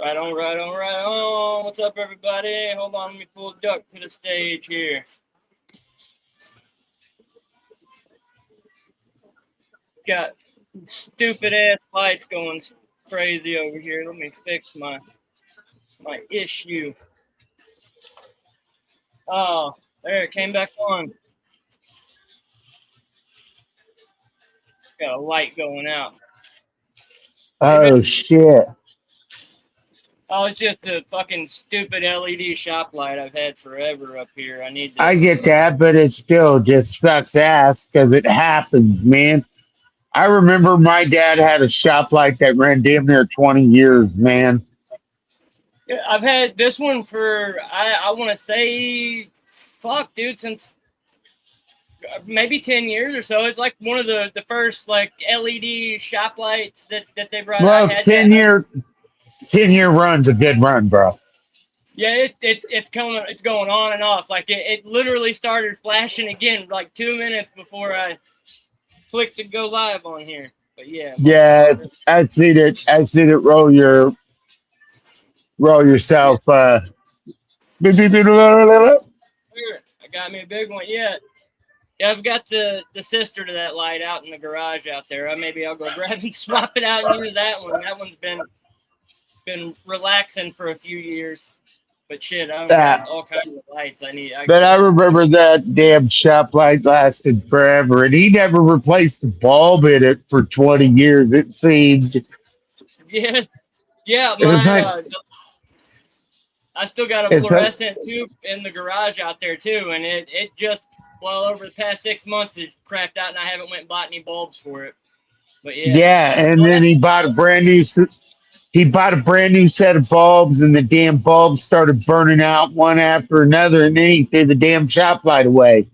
Right on, right on, right on. What's up, everybody? Hold on, let me pull Duck to the stage here. Got stupid ass lights going crazy over here. Let me fix my issue. Oh, there it came back on. Got a light going out. Oh shit! Oh, it's just a fucking stupid LED shop light I've had forever up here. I need I to. get that, but it still just sucks ass because it happens, man. I remember my dad had a shop like that ran damn near 20 years, man. I've had this one for I want to say, fuck, dude, since maybe 10 years or so. It's like one of the first like LED shop lights that they brought. I Well, had 10 that. year 10-year run's a good run, bro. Yeah, it's going on and off. Like it literally started flashing again like 2 minutes before I clicked to go live on here. But yeah, Yeah, I seen it roll yourself beep, beep, beep, blah, blah, blah, blah. I got me a big one. Yeah, I've got the sister to that light out in the garage out there. Maybe I'll go grab and swap it out and use that one. That one's been relaxing for a few years. But shit, I've Uh, got all kinds of lights I need. but I remember that damn shop light lasted forever, and he never replaced the bulb in it for 20 years. It seemed. Yeah, yeah. It was like I still got a it's like fluorescent tube in the garage out there too, and it just well over the past 6 months it cracked out, and I haven't went and bought any bulbs for it. But yeah, yeah, and well, then he bought a brand new set of bulbs, and the damn bulbs started burning out one after another, and then he threw the damn shop light away.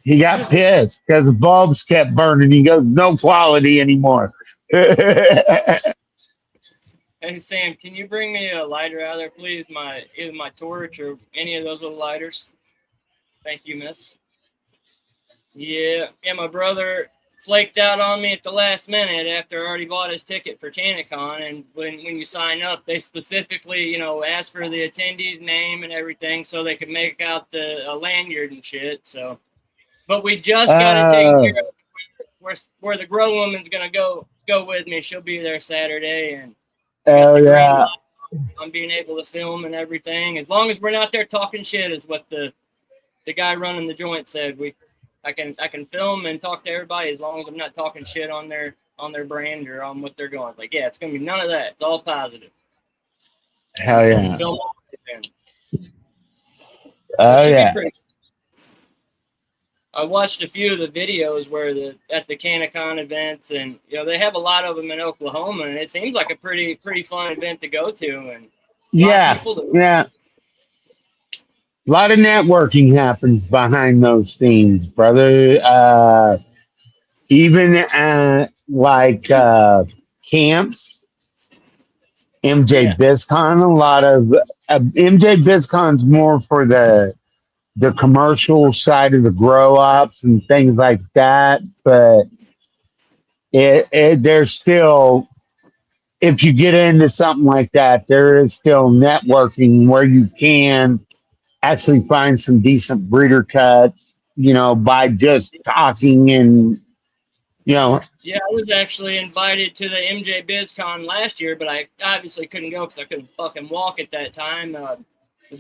He got pissed because the bulbs kept burning. He goes, no quality anymore. hey Sam, can you bring me a lighter out of there, please? Either my torch or any of those little lighters. Thank you, miss. Yeah. My brother flaked out on me at the last minute after I already bought his ticket for CannaCon. And when you sign up, they specifically, ask for the attendee's name and everything so they could make out the lanyard and shit. So, but we just got it taken uh, care of. Where the grow woman's gonna go with me. She'll be there Saturday, and we got oh the green yeah. light on being able to film and everything. As long as we're not there talking shit, is what the guy running the joint said. I can film and talk to everybody as long as I'm not talking shit on their brand or on what they're going. Like, yeah, it's gonna be none of that. It's all positive. Hell yeah. Film it Oh should be yeah. pretty. I watched a few of the videos where at the CannaCon events, and they have a lot of them in Oklahoma, and it seems like a pretty fun event to go to, and a lot of Yeah. people. Yeah. A lot of networking happens behind those things, brother. Even at like camps, MJ Yeah, BizCon, a lot of MJ BizCon's more for the commercial side of the grow ops and things like that. But there's still, if you get into something like that, there is still networking where you can actually find some decent breeder cuts, by just talking and, you know, yeah. I was actually invited to the MJ BizCon last year, but I obviously couldn't go because I couldn't fucking walk at that time. The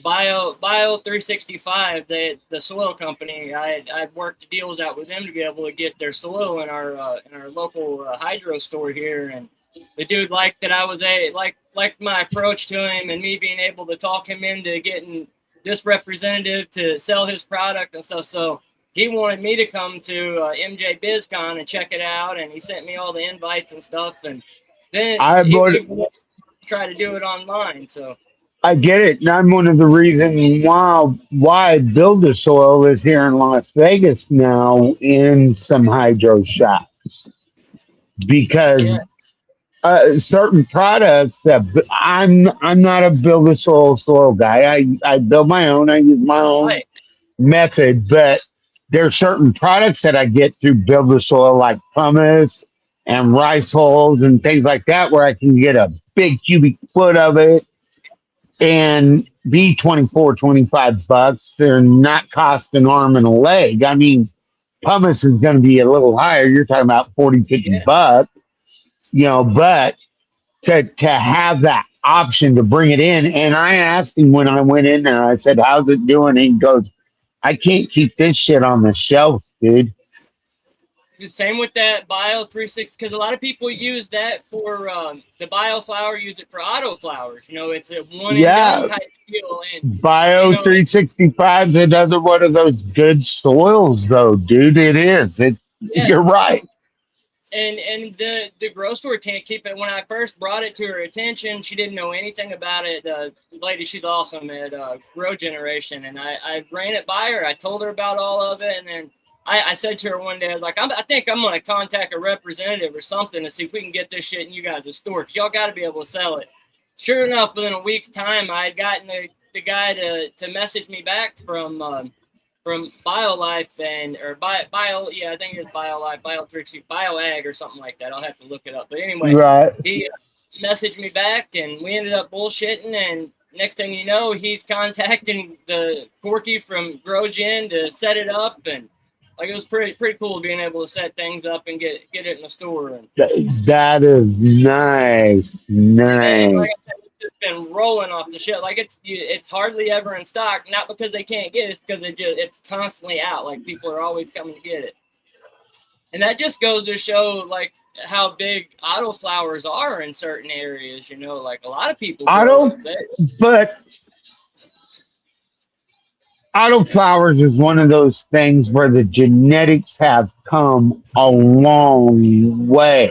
Bio 365, the soil company, I worked deals out with them to be able to get their soil in our local hydro store here, and the dude liked that I was liked my approach to him and me being able to talk him into getting this representative to sell his product and stuff. So he wanted me to come to MJ BizCon and check it out, and he sent me all the invites and stuff, and then I would, he try to do it online. So. I get it. And I'm one of the reasons why Build a Soil is here in Las Vegas now in some hydro shops because Yeah. certain products that I'm not a Build a soil guy. I build my own. I use my own Right. method, but there are certain products that I get through Build a Soil like pumice and rice hulls and things like that where I can get a big cubic foot of it and be 24, 25 bucks. They're not cost an arm and a leg. I mean, pumice is going to be a little higher. You're talking about 40, 50 Yeah. bucks, but to have that option to bring it in. And I asked him when I went in there, I said, how's it doing? And he goes, I can't keep this shit on the shelf, dude. The same with that Bio 360, because a lot of people use that for the Bio flower, use it for auto flowers. It's a one and done type deal. And Bio 365 is another one of those good soils, though, dude. It is. You're right. And the grow store can't keep it. When I first brought it to her attention, she didn't know anything about it. The lady, she's awesome at Grow Generation, and I ran it by her. I told her about all of it, and then I said to her one day, I was like, I think I'm going to contact a representative or something to see if we can get this shit in you guys' store, because y'all got to be able to sell it. Sure enough, within a week's time, I had gotten the guy to message me back from BioLife or Bio, yeah, I think it's BioLife, Bio360, BioAg or something like that. I'll have to look it up. But anyway, he messaged me back, and we ended up bullshitting, and next thing you know, he's contacting the Corky from GrowGen to set it up, and it was pretty cool being able to set things up and get it in the store. And that is nice. And like I said, it's just been rolling off the shelf. It's hardly ever in stock, not because they can't get it, it's because it's constantly out. Like, people are always coming to get it. And that just goes to show how big auto flowers are in certain areas. A lot of people but auto flowers is one of those things where the genetics have come a long way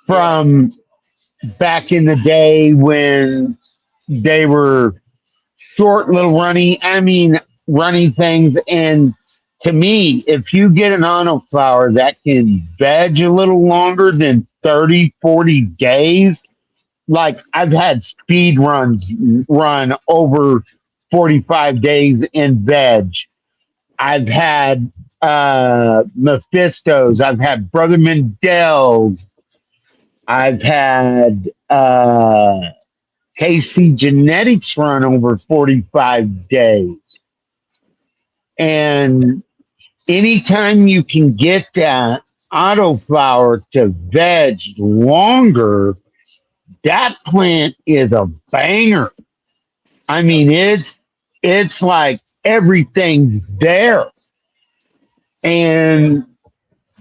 from back in the day when they were short, little runny things. And to me, if you get an auto flower that can veg a little longer than 30, 40 days, like I've had speed runs run over 45 days in veg. I've had Mephistos. I've had Brother Mendel's. I've had KC Genetics run over 45 days. And anytime you can get that autoflower to veg longer, that plant is a banger. I mean, it's like everything's there.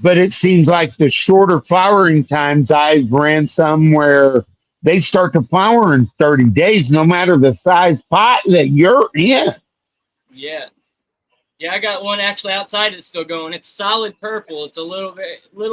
But it seems like the shorter flowering times, I ran some where they start to flower in 30 days, no matter the size pot that you're in. Yeah. Yeah, I got one actually outside that's still going. It's solid purple. It's a little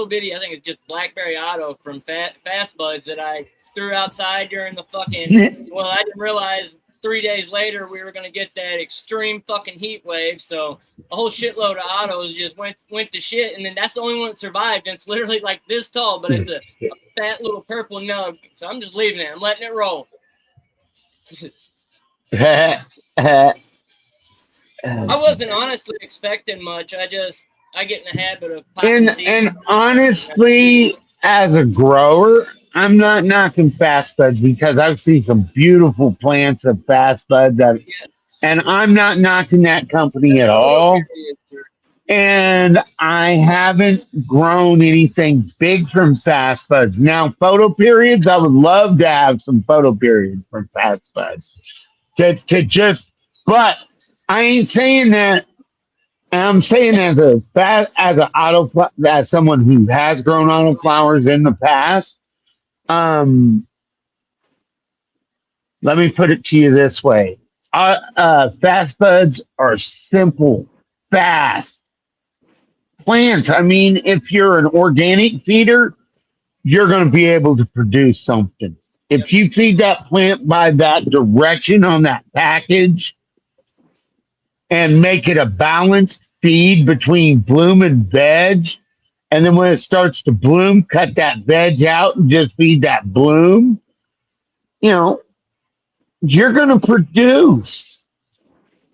bitty. I think it's just Blackberry Auto from Fast Buds that I threw outside during the fucking. Well, I didn't realize 3 days later we were gonna get that extreme fucking heat wave. So a whole shitload of autos just went to shit, and then that's the only one that survived. And it's literally like this tall, but it's a fat little purple nug. So I'm just leaving it. I'm letting it roll. I wasn't honestly expecting much. I get in the habit of popping seeds. And honestly, as a grower, I'm not knocking fast buds because I've seen some beautiful plants of fast buds, and I'm not knocking that company at all. And I haven't grown anything big from fast buds. Now, photo periods, I would love to have some photo periods from fast buds. But I ain't saying that. I'm saying as someone who has grown autoflowers in the past. Let me put it to you this way: fast buds are simple, fast plants. I mean, if you're an organic feeder, you're going to be able to produce something. If you feed that plant by that direction on that package, and make it a balanced feed between bloom and veg. And then when it starts to bloom, cut that veg out and just feed that bloom. You're going to produce.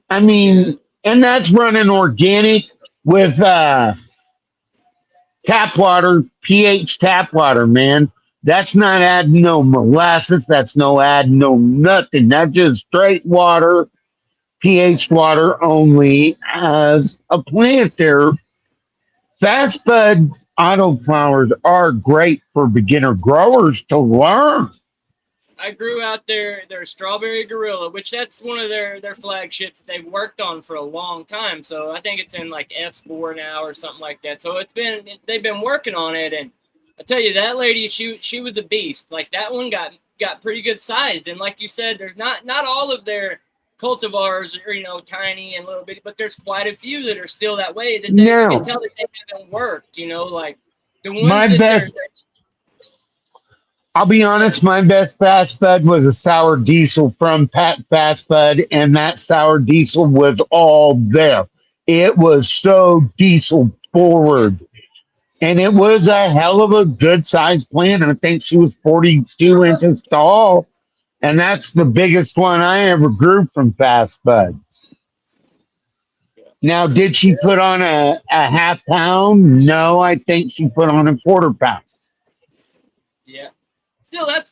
I mean, and that's running organic with tap water, pH tap water, man. That's not adding no molasses. That's no adding no nothing. That's just straight water, pH water only as a plant there. Fast bud autoflowers are great for beginner growers to learn. I grew out their strawberry Gurrilla, which that's one of their flagships they've worked on for a long time. So I think it's in like F4 now or something like that. So they've been working on it, and I tell you that lady, she was a beast. Like that one got pretty good sized, and like you said, there's not all of their cultivars are tiny and little bit, but there's quite a few that are still that way that you can tell that they haven't worked. Like the ones My that best, I'll be honest, my best fast bud was a sour diesel from Pat Fast Bud, and that sour diesel was all there. It was so diesel forward. And it was a hell of a good sized plant. I think she was 42 inches tall. And that's the biggest one I ever grew from Fast Bud. Now, did she put on a half pound? No, I think she put on a quarter pound. Yeah. Still, that's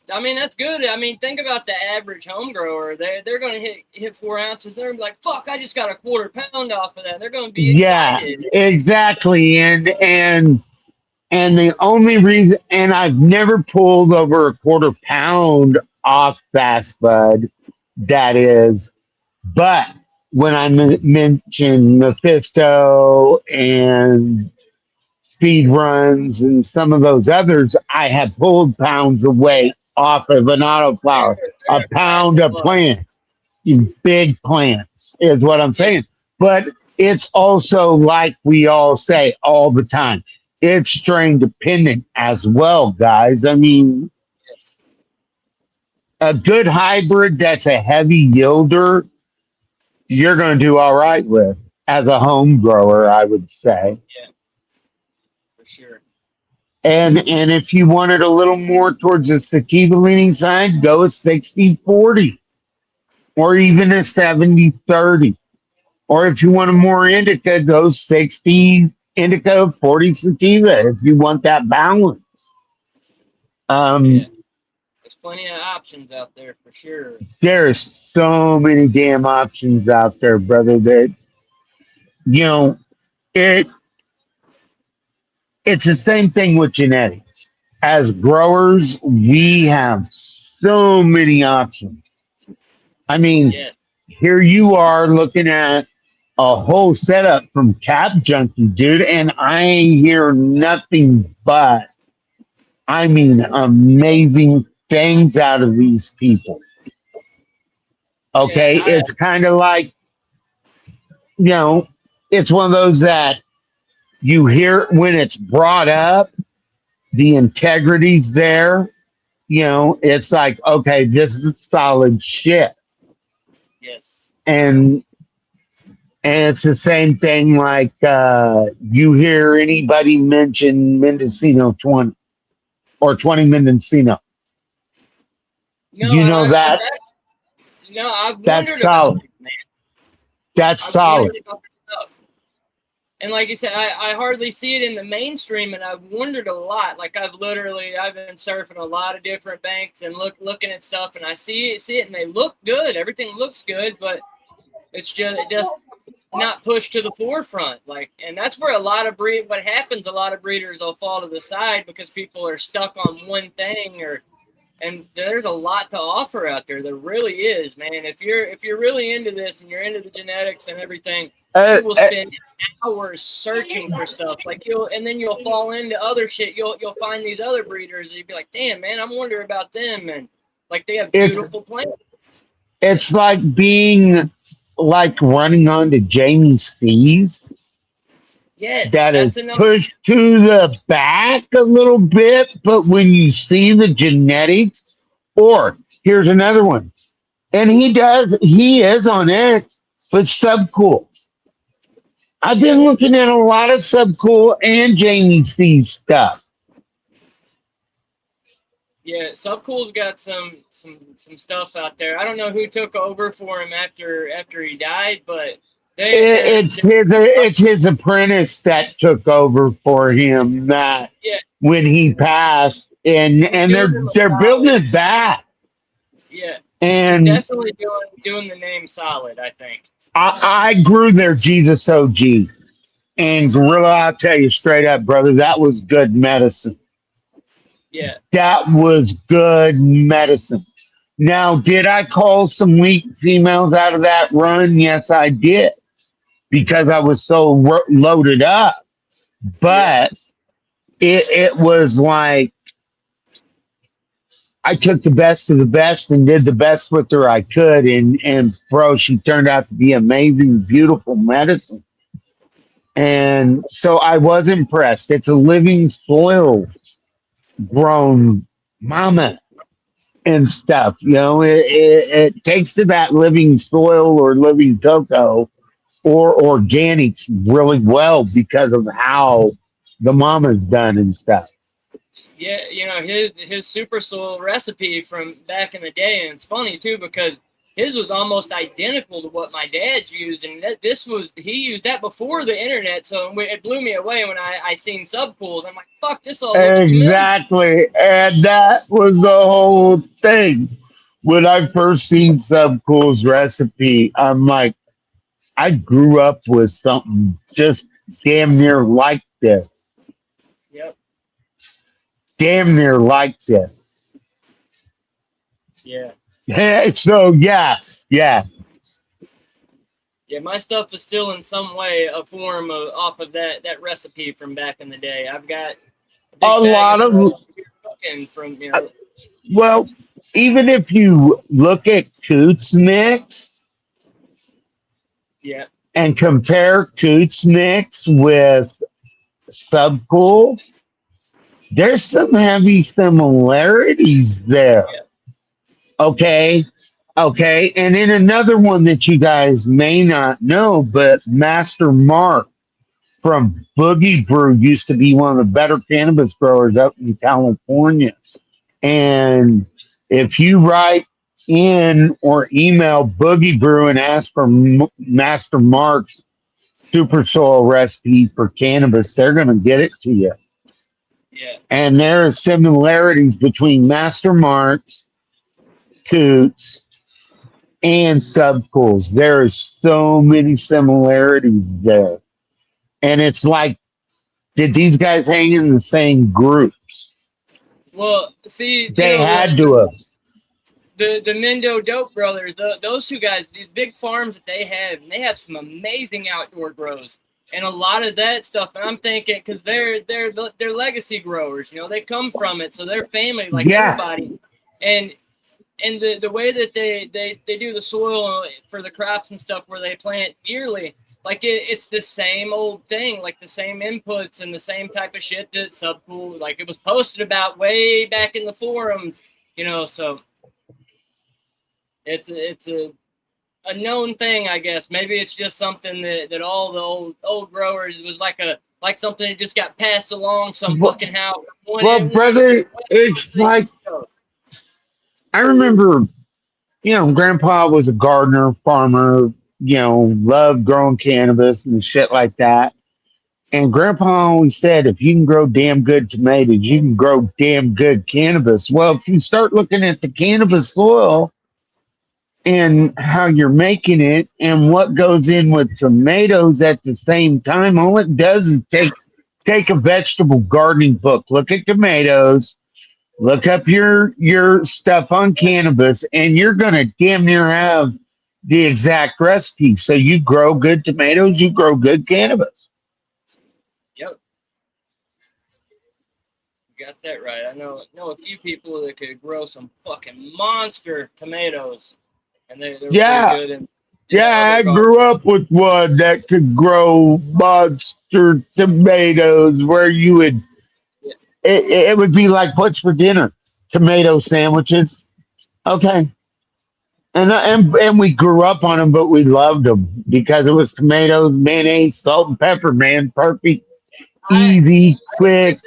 good. I mean, think about the average home grower. They're going to hit 4 ounces. They're gonna be like, fuck, I just got a quarter pound off of that. They're going to be excited. Yeah, exactly. And the only reason, and I've never pulled over a quarter pound off Fast Bud, that is, but when I mention Mephisto and Speed Runs and some of those others, I have pulled pounds of weight off of an autoflower, a pound of plants, big plants is what I'm saying. But it's also like we all say all the time. It's strain dependent as well, guys. I mean, a good hybrid that's a heavy yielder, you're going to do all right with as a home grower, I would say. Yeah, for sure. And if you wanted a little more towards the sativa leaning side, go a 60-40 or even a 70-30. Or if you want a more indica, go 60 indica, 40 sativa if you want that balance. There's plenty of options out there for sure. There's so many damn options out there, brother, that it's the same thing with genetics. As growers, we have so many options. I mean, here you are looking at a whole setup from Cap Junkie, dude, and I hear nothing but, I mean, amazing things out of these people. Okay, it's kind of like, it's one of those that you hear when it's brought up, the integrity's there. It's like, okay, this is solid shit. Yes. And it's the same thing like you hear anybody mention Mendocino 20 or 20 Mendocino. No, that? I've that's solid. Man. That's solid. And like you said, I hardly see it in the mainstream, and I've wondered a lot. Like I've been surfing a lot of different banks and looking at stuff, and I see it, and they look good. Everything looks good, but it's just not pushed to the forefront. Like, and that's where what happens. A lot of breeders will fall to the side because people are stuck on one thing, and there's a lot to offer out there. There really is, man. If you're really into this and you're into the genetics and everything, you will spend hours searching for stuff. Like you'll fall into other shit. You'll find these other breeders and you'll be like, damn, man, I'm wondering about them, and like they have beautiful plants. It's like being like running onto Jamie's C's. Yes, that is pushed to the back a little bit, but when you see the genetics, or here's another one, and he is on X, but Subcool. I've been looking at a lot of Subcool and Jamie C stuff. Yeah, Subcool's got some stuff out there. I don't know who took over for him after he died, but it's his apprentice that took over for him. That when he passed, and they're building it back. Yeah, he's And definitely doing the name solid, I think. I grew their Jesus OG, and Gorilla, I'll tell you straight up, brother, that was good medicine. Yeah. That was good medicine. Now, did I call some weak females out of that run? Yes, I did, because I was so loaded up. But it was like I took the best of the best and did the best with her I could, and bro, she turned out to be amazing, beautiful medicine. And so I was impressed. It's a living soil grown mama and stuff. You know, it takes to that living soil or living cocoa or organics really well because of how the mama's done and stuff. Yeah, you know, his super soil recipe from back in the day, and it's funny too because his was almost identical to what my dad's used, and he used that before the internet, so it blew me away when I seen Subpools. I'm like, fuck, this all looks familiar. Exactly. And that was the whole thing. When I first seen Subcool's recipe, I'm like, I grew up with something just damn near like this. Yep. Damn near like this. Yeah. So yeah, yeah. Yeah, my stuff is still in some way a form of off of that recipe from back in the day. I've got a big A bag lot of of cooking from well, even if you look at Coots Mix yeah. and compare Coots Mix with Subcool, there's some heavy similarities there. Yeah. Okay. Okay. And then another one that you guys may not know, but Master Mark from Boogie Brew used to be one of the better cannabis growers up in California. And if you write in or email Boogie Brew and ask for Master Mark's super soil recipe for cannabis, they're going to get it to you. Yeah. And there are similarities between Master Mark's, Coots, and Subcools. There are so many similarities there. And it's like, did these guys hang in the same groups? Well, see, you They know, had to have. the Mendo Dope brothers, those two guys, these big farms that they have some amazing outdoor grows. And a lot of that stuff, and I'm thinking, because they're legacy growers, you know, they come from it, so they're family like everybody. And the way that they do the soil for the crops and stuff where they plant yearly, like it's the same old thing, like the same inputs and the same type of shit that Subcool, like it was posted about way back in the forums, you know, so it's a known thing, I guess. Maybe it's just something that all the old growers, it was like something that just got passed along some fucking how. Well, brother, it's like I remember, you know, Grandpa was a gardener, farmer, you know, loved growing cannabis and shit like that. And Grandpa always said, if you can grow damn good tomatoes, you can grow damn good cannabis. Well, if you start looking at the cannabis soil and how you're making it and what goes in with tomatoes at the same time, all it does is take a vegetable gardening book, look at tomatoes, look up your stuff on cannabis, and you're gonna damn near have the exact recipe. So you grow good tomatoes, you grow good cannabis. Yep. You got that right. I know a few people that could grow some fucking monster tomatoes. And they're pretty good in I grew up with one that could grow monster tomatoes where you would it would be like, what's for dinner? Tomato sandwiches. Okay. And we grew up on them, but we loved them because it was tomatoes, mayonnaise, salt, and pepper, man. Perfect, easy, quick.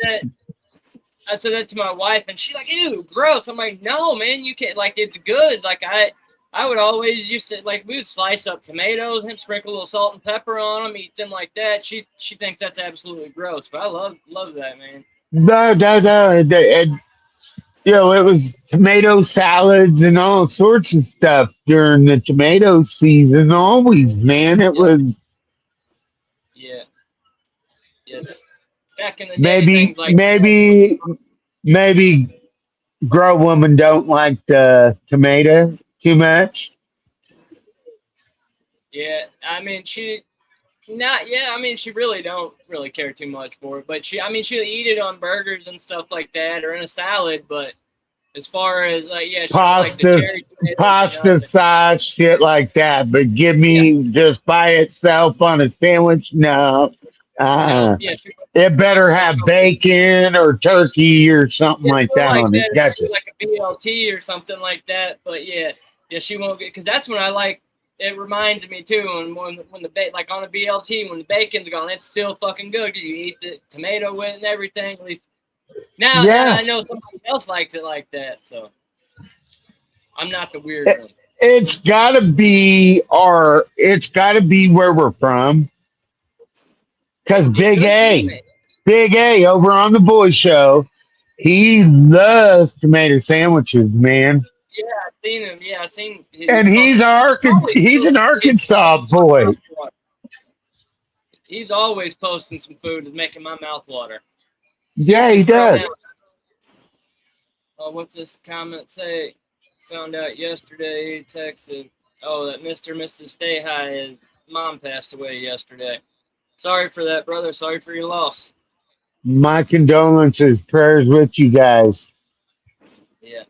I said that to my wife, and she's like, ew, gross. I'm like, no, man, you can't. Like, it's good. Like, I would always used to, like, we would slice up tomatoes and sprinkle a little salt and pepper on them, eat them like that. She thinks that's absolutely gross, but I love that, man. No, no, no. It was tomato salads and all sorts of stuff during the tomato season. Always, man. It Yep. was Yeah. Yeah. Back in the day, maybe, things like that. maybe, maybe grown women don't like the tomato too much. Yeah. I mean, not yeah. I mean, she really don't really care too much for it, but I mean, she'll eat it on burgers and stuff like that, or in a salad. But as far as like, yeah, she don't like the Pasta, cherry tomatoes or pasta nothing. sauce, shit like that. But give Yeah. me just by itself on a sandwich, no. No. Uh, Yeah. it She better won't have go for it. bacon or turkey or something It's like more that like on it. that, or Gotcha. maybe like a BLT or something like that. But yeah, yeah, she won't get because that's when I like. It reminds me too, and when the like on a BLT when the bacon's gone, it's still fucking good. You eat the tomato with it and everything. At least now Yeah, I know somebody else likes it like that, so I'm not the weird it, one. it's gotta be where we're from. Cause It could be, man. Big A over on the Boy Show, he loves tomato sandwiches, man. Yeah, I've seen him. Yeah, I've seen he And posts. He's always He's an posting Arkansas my boy. mouth water. He's always posting some food that's making my mouth water. Dude Yeah, he can throw down. does. What's this comment say? Found out yesterday. He texted, "Oh, that Mr. and Mrs. Stay High, his mom passed away yesterday. Sorry for that, brother. Sorry for your loss." My condolences, prayers with you guys. Yeah,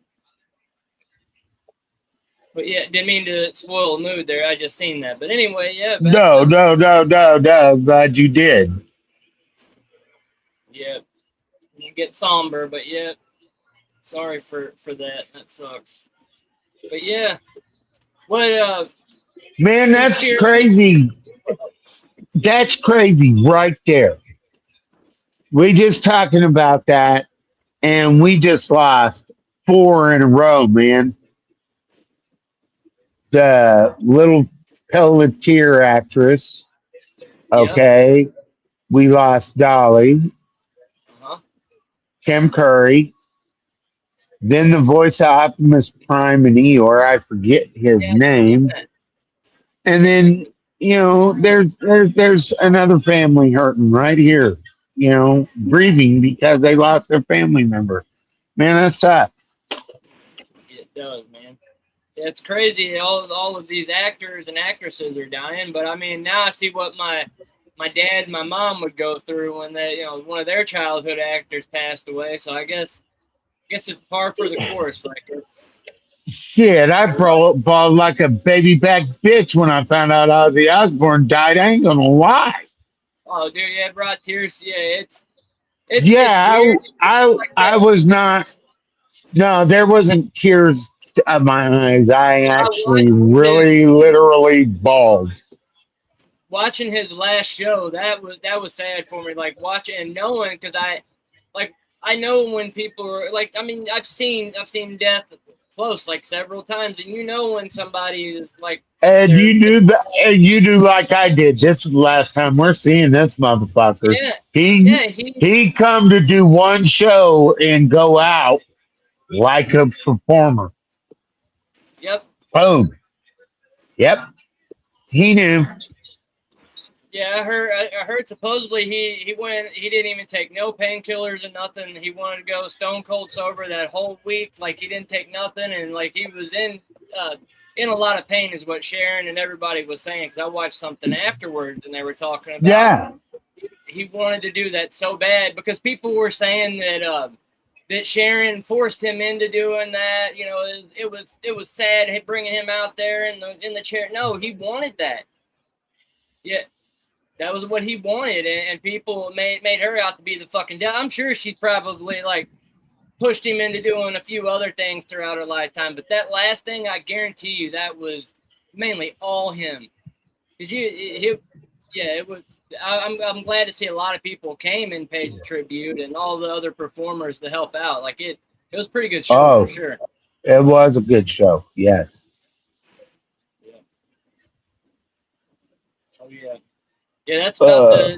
but yeah, didn't mean to spoil the mood there. I just seen that. But anyway, yeah, back No, to no, no, no, no. Glad you did. yeah. You get somber, but yeah, sorry for that. That sucks. But yeah, what Man, that's conspiracy? crazy. That's crazy right there. We just talking about that, and we just lost four in a row, man. The little Pelletier actress. Yep. Okay. We lost Dolly, Uh huh. Tim Curry, then the voice of Optimus Prime and Eeyore. I forget his Yeah, I just seen name. that. And then, there's another family hurting right here, grieving because they lost their family member. Man, that sucks. It does, man. Yeah, it's crazy. All of these actors and actresses are dying, but I mean, now I see what my dad and my mom would go through when one of their childhood actors passed away. So I guess it's par for the course. Like Shit, I bawled like a baby back bitch when I found out Ozzy Osbourne died. I ain't gonna lie. oh, dude, yeah, it brought tears. Yeah, it's Yeah, weird. Like I that. was not. No, there wasn't tears of my eyes. I I actually watched his really, literally bawled. watching his last show. That was sad for me. Like watching and knowing because like I know when people are like. I mean, I've seen death close like several times, and you know when somebody is like it's And their you do like I did. This is the last time we're seeing this motherfucker. yeah He yeah he he come to do one show and go out like a performer. yep. Oh, yep. He knew. Yeah, I heard supposedly he didn't even take no painkillers and nothing. He wanted to go stone cold sober that whole week. Like he didn't take nothing, and like he was in a lot of pain, is what Sharon and everybody was saying. Because I watched something afterwards, and they were talking about Yeah. he wanted to do that so bad because people were saying that Sharon forced him into doing that. It was sad bringing him out there in the chair. No, he wanted that. Yeah, that was what he wanted, and people made her out to be the fucking devil. I'm sure she's probably like pushed him into doing a few other things throughout her lifetime, but that last thing, I guarantee you, that was mainly all him. Cause yeah, it was. I'm glad to see a lot of people came and paid tribute, and all the other performers to help out. Like it was a pretty good show for Oh, sure. it was a good show. Yes. Yeah. Oh yeah. Yeah, that's about Uh, the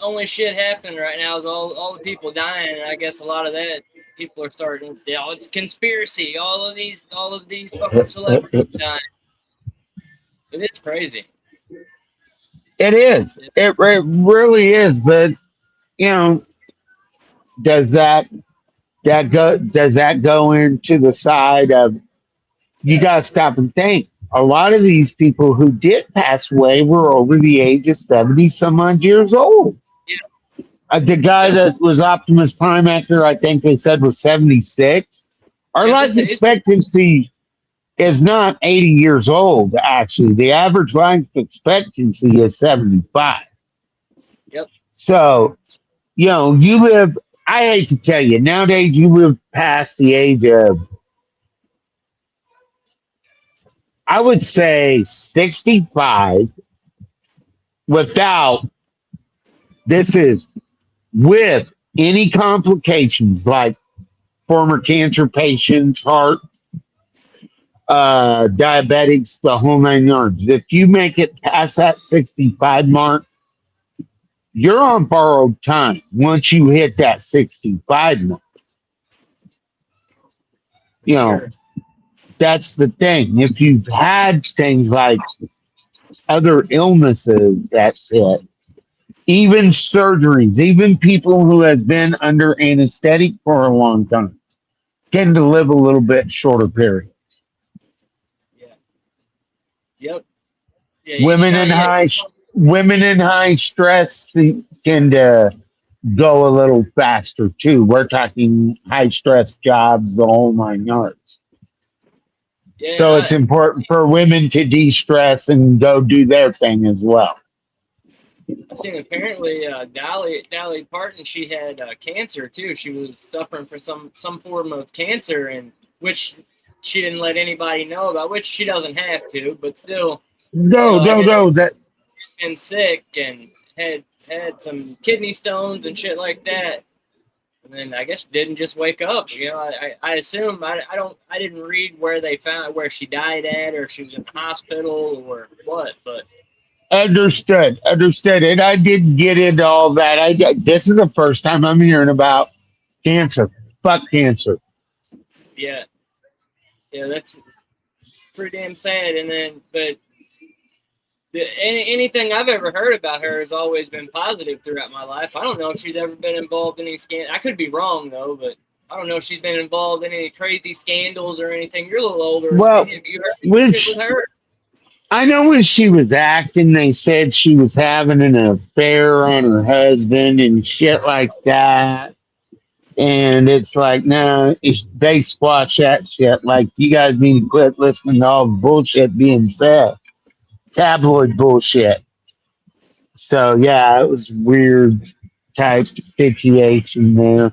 only shit happening right now is all the people dying, and I guess a lot of that people are starting. Oh, it's conspiracy. All of these fucking celebrities dying. It is crazy. It is. It really is. But you know, does that go into the side of you got to stop and think? A lot of these people who did pass away were over the age of 70 some odd years old. Yeah. The guy that was Optimus Prime actor, I think they said was 76. Our Yeah, life expectancy is not 80 years old, actually. The average life expectancy is 75. Yep. So, you know, you live, I hate to tell you, nowadays you live past the age of, I would say 65 without, this is with any complications like former cancer patients, heart, diabetics, the whole 9 yards. If you make it past that 65 mark, you're on borrowed time once you hit that 65 mark. You know, Sure. that's the thing. If you've had things like other illnesses, that's it. Even surgeries, even people who have been under anesthetic for a long time tend to live a little bit shorter period. Yeah. Yep. Yeah. Women in high stress tend to go a little faster too. We're talking high stress jobs, the whole 9 yards. Yeah. So it's important for women to de-stress and go do their thing as well. I've seen apparently Dolly Parton, she had cancer too. She was suffering from some form of cancer, and which she didn't let anybody know about, which she doesn't have to, but still. No. That been sick and had some kidney stones and shit like that, and then I guess didn't just wake up. You know, I assume I didn't read where they found where she died at, or if she was in the hospital or what, but. understood. And I didn't get into all that. This is the first time I'm hearing about cancer. Fuck cancer. Yeah, that's pretty damn sad. And then, but anything I've ever heard about her has always been positive throughout my life. I don't know if she's ever been involved in any I could be wrong though, but I don't know if she's been involved in any crazy scandals or anything. You're a little older. Well, have you heard any shit with her? I know when she was acting, they said she was having an affair on her husband and shit like that. And it's like, no, they squash that shit. Like, you guys need to quit listening to all the bullshit being said. Tabloid bullshit. So, yeah, it was weird type situation there.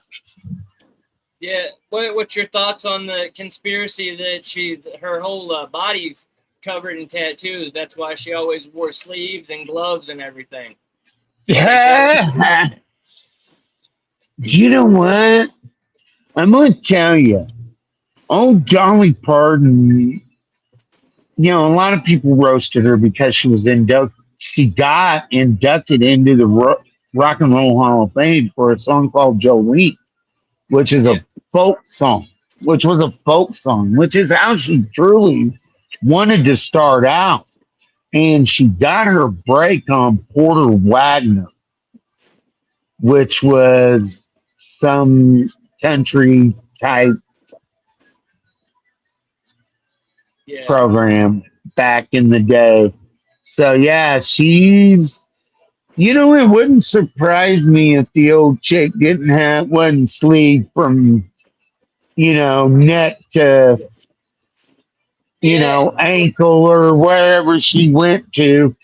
Yeah. What's your thoughts on the conspiracy that her whole body's covered in tattoos? That's why she always wore sleeves and gloves and everything. Yeah. You know what? I'm going to tell you. Old Dolly Parton, you know, a lot of people roasted her because she got inducted into the Rock and Roll Hall of Fame for a song called Jolene, which is a folk song, which is how she truly wanted to start out. And she got her break on Porter Wagner, which was some country type program back in the day. So yeah, she's, you know, it wouldn't surprise me if the old chick wasn't sleeve from, you know, neck to, you know, ankle or wherever she went to.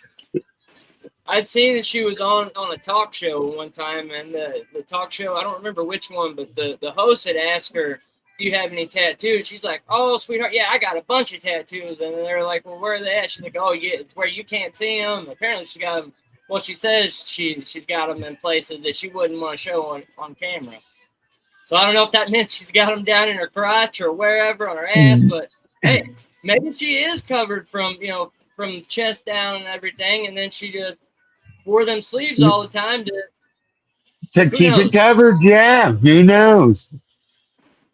I'd seen that she was on a talk show one time, and the talk show, I don't remember which one, but the host had asked her, do you have any tattoos? She's like, oh, sweetheart, yeah, I got a bunch of tattoos. And they're like, well, where are they at? She's like, oh, yeah, it's where you can't see them. Apparently she got them, well, she says she's got them in places that she wouldn't want to show on camera. So I don't know if that meant she's got them down in her crotch or wherever on her ass, but hey, maybe she is covered from, you know, from chest down and everything, and then she just wore them sleeves all the time To Who keep it knows? covered, yeah. Who knows?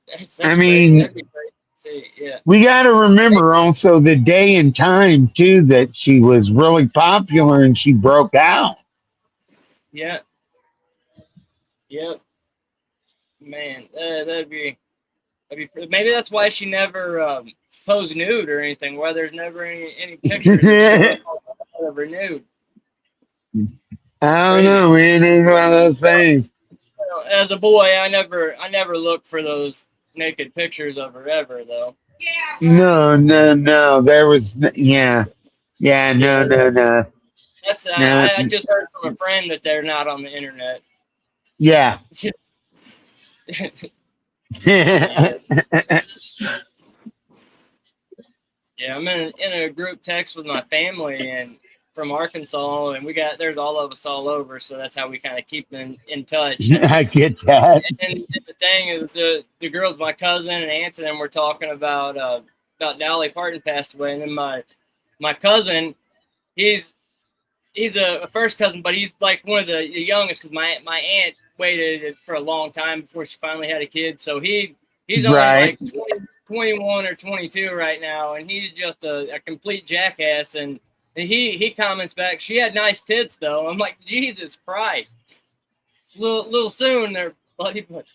That's I crazy. mean, That'd be crazy to see. Yeah. we got to remember also the day and time too that she was really popular and she broke out. Yeah. Yep. Man, maybe that's why she never posed nude or anything. Why there's never any pictures that show I up of her nude. don't Crazy. know, man. It's one of those things. As a boy, I never looked for those naked pictures of her ever though. No, no, no. There was, yeah, yeah, no, Yeah, no, no, that's no. I just heard from a friend that they're not on the internet. Yeah. Yeah. Yeah, I'm in a group text with my family and from Arkansas, and there's all of us all over, so that's how we kind of keep in touch. I get that. And the thing is, the girls, my cousin and aunts, and them were talking about Dolly Parton passed away, and then my cousin, he's a first cousin, but he's like one of the youngest because my aunt waited for a long time before she finally had a kid, so he's only Right. like 21 or 22 right now, and he's just a complete jackass. And he comments back, "She had nice tits, though." I'm like, Jesus Christ, little soon there, buddy. But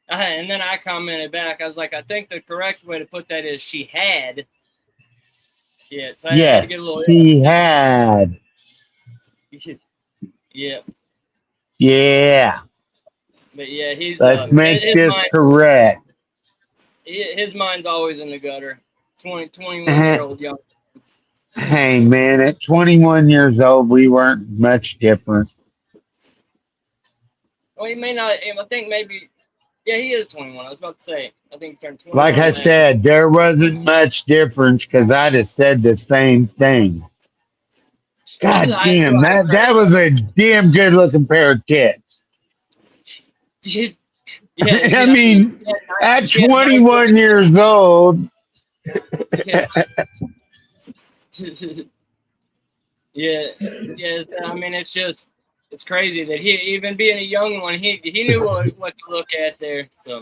and then I commented back, I was like, I think the correct way to put that is she had. Yeah, so I had to Yes, get a little. he had. Yeah, Yeah. but yeah, he's Let's make his this mind. correct. His mind's always in the gutter. 21-year-old young. Hey, man, at 21 years old, we weren't much different. Well, he may not. I think maybe. Yeah, he is 21. I was about to say. I think he turned 21. Like I said, there wasn't much difference because I'd have said the same thing. God damn, that was a damn good looking pair of tits. Yeah, I mean, at 21 years old. Yeah. Yeah. I mean, it's crazy that he, even being a young one, he knew what to look at there. So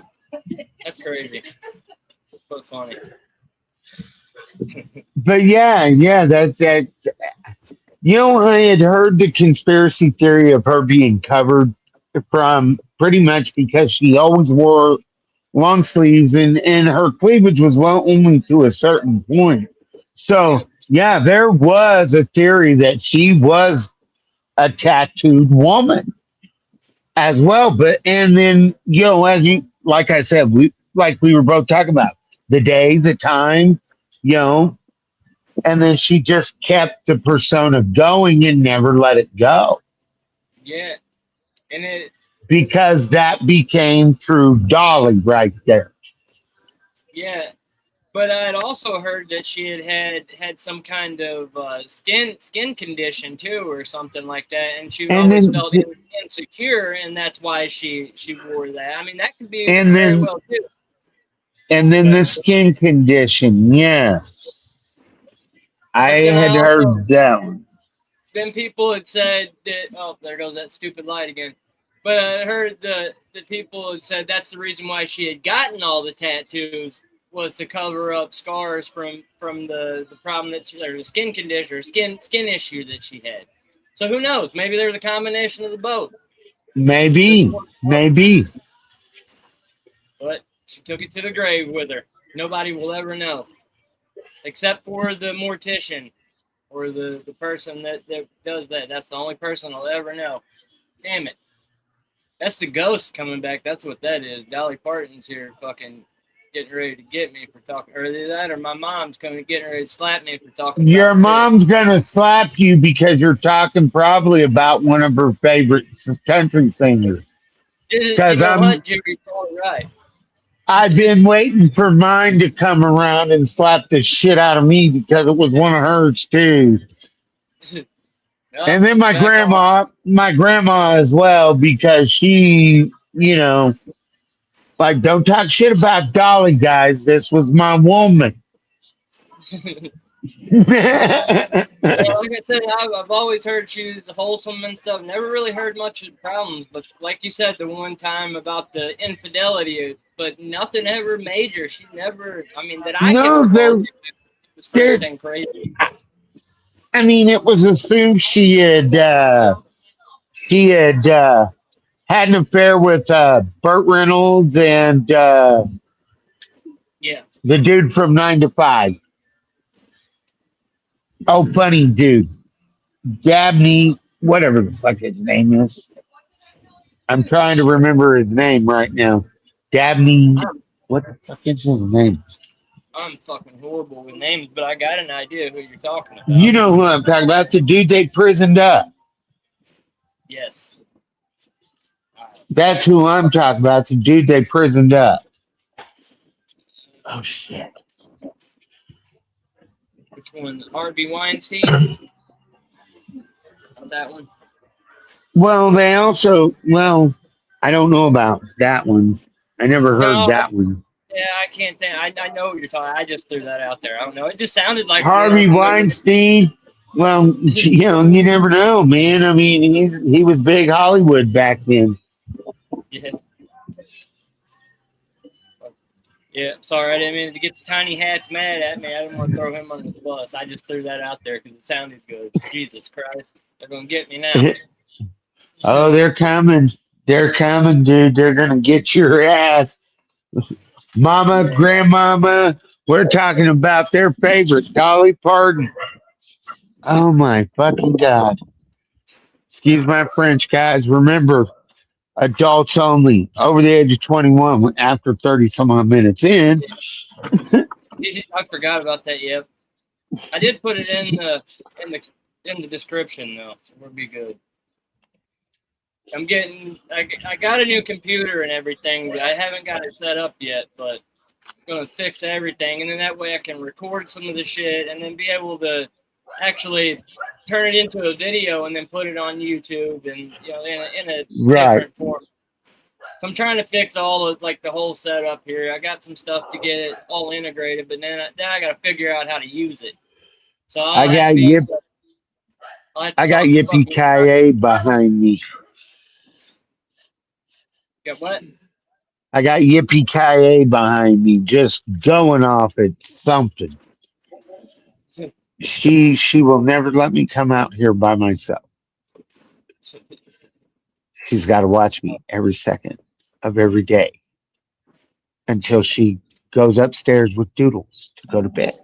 that's crazy. So funny. But yeah, that's I had heard the conspiracy theory of her being covered from pretty much because she always wore long sleeves and her cleavage was only to a certain point. So yeah, there was a theory that she was a tattooed woman as well. But and then as you like I said, we were both talking about the day, the time, and then she just kept the persona going and never let it go. Yeah. And because that became true Dolly right there. Yeah. But I had also heard that she had some kind of skin condition too, or something like that, and she always felt insecure, and that's why she wore that. I mean, that could be very well too. And then the skin condition, yes, I had heard that one. Then people had said that. Oh, there goes that stupid light again. But I heard that people had said that's the reason why she had gotten all the tattoos, was to cover up scars from the problem that or the skin condition or skin issue that she had. So who knows? Maybe there's a combination of the both. Maybe. But she took it to the grave with her. Nobody will ever know, except for the mortician or the person that does that. That's the only person will ever know. Damn it. That's the ghost coming back. That's what that is. Dolly Parton's here fucking getting ready to get me for talking. Or that, or my mom's getting ready to slap me for talking. Your mom's going to slap you because you're talking probably about one of her favorite country singers. Because Jerry's all right. I've been waiting for mine to come around and slap the shit out of me because it was one of hers too. And then my grandma as well, because she, like, don't talk shit about Dolly, guys. This was my woman. Yeah, like I said, I've always heard she was wholesome and stuff. Never really heard much of the problems, but like you said, the one time about the infidelity, but nothing ever major. She never, I mean, that I can No, recall, it was for there. anything crazy. I mean, it was assumed she had had an affair with Burt Reynolds and Yeah. the dude from 9 to 5. Oh, funny dude, Dabney, whatever the fuck his name is. I'm trying to remember his name right now. Dabney, I'm, what the fuck is his name? I'm fucking horrible with names, but I got an idea who you're talking You about. know who I'm talking about? The dude they prisoned up. Yes. That's who I'm talking about. The dude they prisoned up. Oh shit. Which one? Harvey Weinstein? That one? Well, they also, I don't know about that one. I never heard No, that one. yeah, I can't think. I know what you're talking. I just threw that out there. I don't know. It just sounded like Harvey somebody. Weinstein. Well, you never know, man. I mean, he was big Hollywood back then. Yeah. Yeah. Sorry, I didn't mean to get the tiny hats mad at me. I didn't want to throw him under the bus. I just threw that out there because it sounded good. Jesus Christ, they're gonna get me now. Oh, they're coming. They're coming, dude. They're gonna get your ass. Mama, Yeah. grandmama, we're talking about their favorite, Dolly Parton. Oh my fucking God. Excuse my French, guys. Remember, adults only, over the age of 21, after 30 some odd minutes in. I forgot about that. Yep. I did put it in the in the description though, so we'll be good. I got a new computer and everything. I haven't got it set up yet, but I'm gonna fix everything, and then that way I can record some of the shit, and then be able to actually turn it into a video, and then put it on YouTube, and in a Right. different form. So I'm trying to fix all of like the whole setup here. I got some stuff to get it all integrated, but then I got to figure out how to use it. So I got I'll have to I got talk to Yippee fucking Ki behind me. yeah, what? I got Yippee Ki behind me, just going off at something. She will never let me come out here by myself. She's got to watch me every second of every day until she goes upstairs with Doodles to go to bed.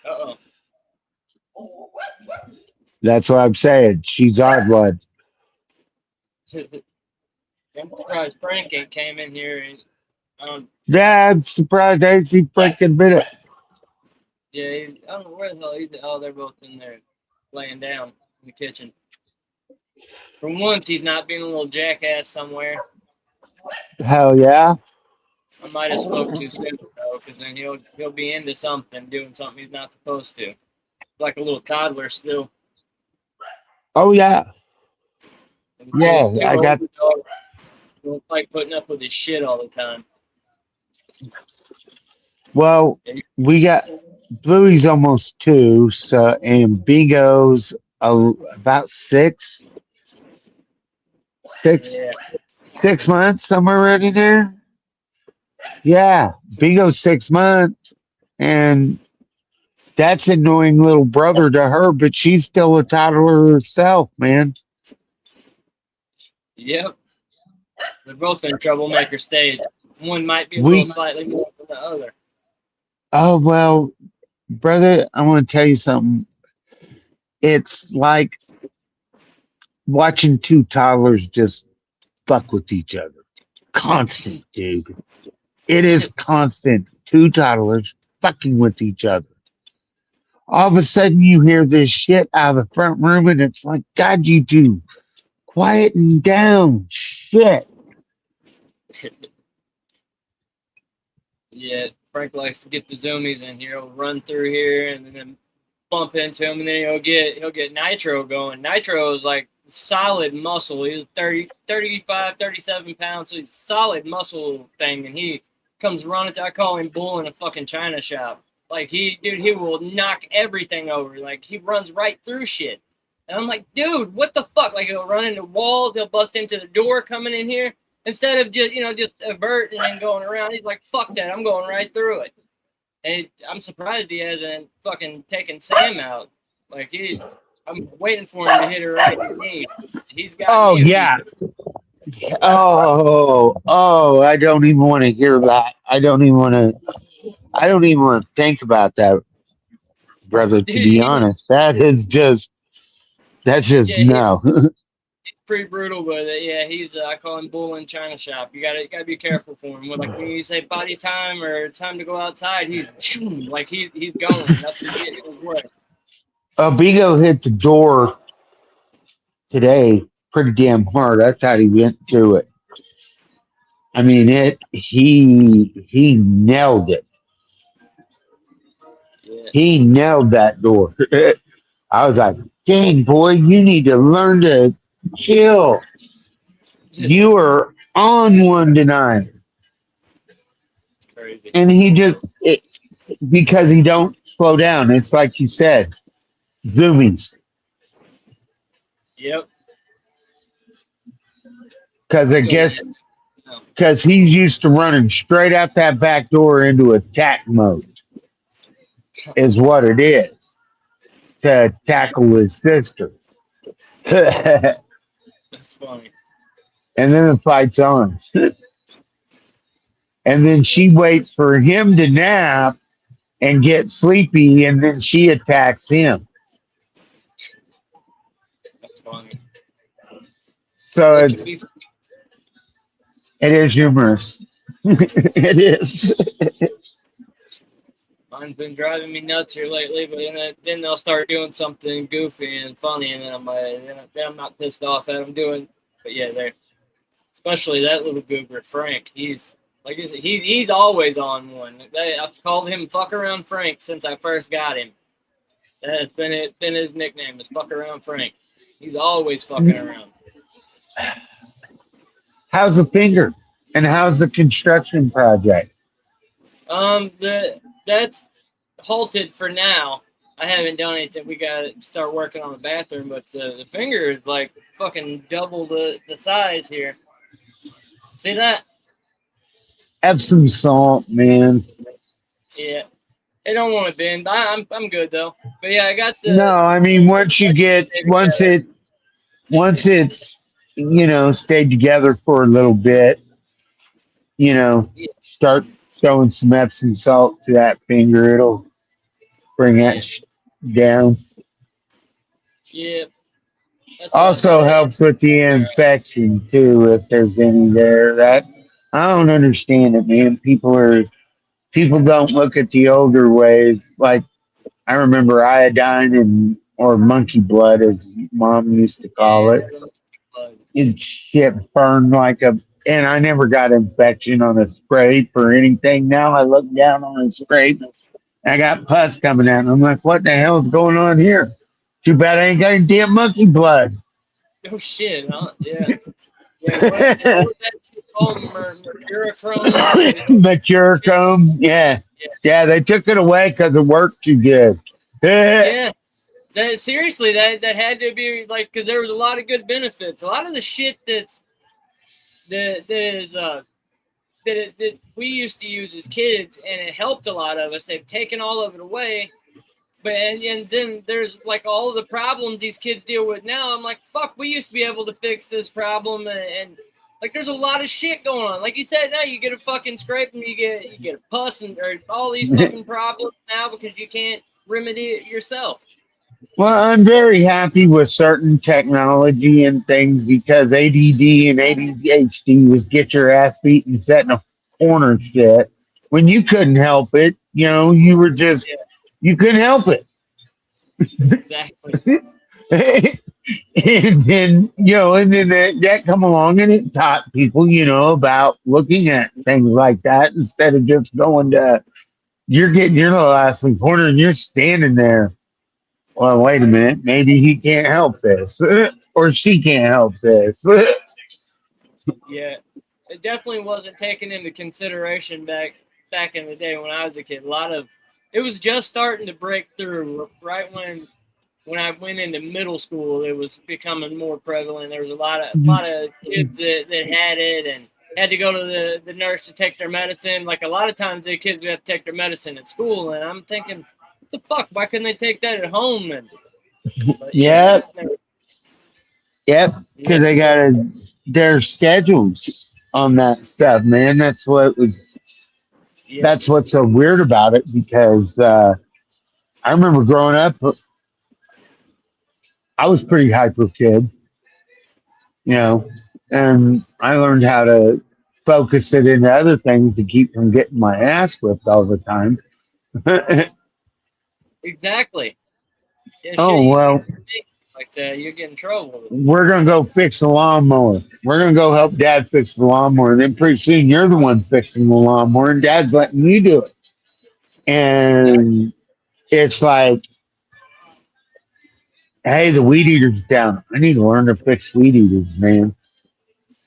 Uh-oh. That's what I'm saying. She's odd one. I'm surprised Frank ain't came in here and Yeah, I'm surprised I ain't seen freaking minute. yeah, I don't know where the hell he's at. Oh, they're both in there laying down in the kitchen. For once, he's not being a little jackass somewhere. Hell yeah. I might have spoke too soon though, because then he'll be into something, doing something he's not supposed to, like a little toddler still. Oh yeah. Yeah, Too I got old dog. Don't like putting up with his shit all the time. well, we got Bluey's almost 2, so and Bingo's about 6. Yeah. 6 months, somewhere right in there. Yeah, Bingo's 6 months, and that's an annoying little brother to her, but she's still a toddler herself, man. Yep. They're both in troublemaker stage. One might be a We little slightly more than the other. Oh well, brother, I want to tell you something. It's like watching 2 toddlers just fuck with each other. Constant, dude. It is constant. 2 toddlers fucking with each other. All of a sudden, you hear this shit out of the front room, and it's like, God, you two, quieten down. Shit. Yeah, Frank likes to get the zoomies in here. He'll run through here and then bump into him, and then he'll get Nitro going. Nitro is like solid muscle. He's 30, 35, 37 pounds. So he's a solid muscle thing, and he comes running. I call him Bull in a fucking china shop. Like he will knock everything over. Like he runs right through shit. And I'm like, dude, what the fuck? Like he'll run into walls, he'll bust into the door coming in here. Instead of just averting and going around, he's like, fuck that, I'm going right through it. And I'm surprised he hasn't fucking taken Sam out. Like I'm waiting for him to hit her right in the knee. He's got Oh me. yeah. Oh, I don't even want to hear that. I don't even want to think about that, brother, to Dude, be honest. That's just yeah, he's no. pretty brutal with it. Yeah, he's I call him bull in China shop. You gotta be careful for him. Like when you say body time or time to go outside, he's like he's going. Nothing getting in his way. Bigo hit the door today pretty damn hard. I thought he went through it. I mean he nailed it. Yeah. He nailed that door. I was like, dang boy, you need to learn to chill. You are on one tonight. Crazy. And he just because he don't slow down. It's like you said, zoomies. Yep. Because I Go guess ahead. No. because he's used to running straight out that back door into attack mode, is what it is to tackle his sister. And That's funny. then the fight's on. And then she waits for him to nap and get sleepy, and then she attacks him. That's funny. So It can be. it is humorous. It is. Mine's been driving me nuts here lately, but then they'll start doing something goofy and funny, and then I'm not pissed off at them doing. But yeah, they're especially that little goober Frank. He's always on one. I've called him "fuck around Frank" since I first got him. That's been his nickname is "fuck around Frank." He's always fucking around. How's the finger? And how's the construction project? That's halted for now. I haven't done anything. We got to start working on the bathroom, but the finger is like fucking double the size here. See that? Epsom salt, man. Yeah. They don't want to bend. I'm good though. But yeah, I got the. No, I mean once it's stayed together for a little bit, Yeah, start throwing some Epsom salt to that finger, it'll bring that down. yeah. That's what I Also did. helps with the infection too, if there's any there. That I don't understand it, man. People don't look at the older ways. Like I remember iodine and or monkey blood, as mom used to call it. It shit burned like a. And I never got infection on a scrape or anything. Now I look down on a scrape, I got pus coming out, and I'm like, what the hell is going on here? Too bad I ain't got any damn monkey blood. Oh shit, huh? Yeah. Yeah. What was that shit called? Mercurochrome? Mature yeah. Yeah. Yeah, they took it away because it worked too good. Yeah. Seriously, that had to be like because there was a lot of good benefits. A lot of the shit that is that we used to use as kids, and it helped a lot of us. They've taken all of it away, but and then there's like all of the problems these kids deal with now. I'm like, fuck, we used to be able to fix this problem, and like there's a lot of shit going on. Like you said, now you get a fucking scrape and you get a pus and or all these fucking problems now because you can't remedy it yourself. Well, I'm very happy with certain technology and things because ADD and ADHD was get your ass beat and set in a corner shit. When you couldn't help it, you were just, you couldn't help it. Exactly. And then, that come along and it taught people, about looking at things like that instead of just going to, you're getting your little ass in the corner and you're standing there. Well, wait a minute. Maybe he can't help this, or she can't help this. Yeah, it definitely wasn't taken into consideration back in the day when I was a kid. A lot of it was just starting to break through right when I went into middle school. It was becoming more prevalent. There was a lot of kids that had it and had to go to the nurse to take their medicine. Like a lot of times the kids would have to take their medicine at school, and I'm thinking, what the fuck? Why couldn't they take that at home? And but, Yeah, yep, because never, they got their schedules on that stuff, man. yeah, That's what's so weird about it because I remember growing up, I was pretty hyper kid, you know, and I learned how to focus it into other things to keep from getting my ass whipped all the time. exactly. Yeah, shit, Oh you well, think like that, you get in trouble. we're gonna go fix the lawnmower. We're gonna go help Dad fix the lawnmower. And then pretty soon you're the one fixing the lawnmower, and Dad's letting you do it. Exactly. And it's like, hey, the weed eater's down. I need to learn to fix weed eaters, man.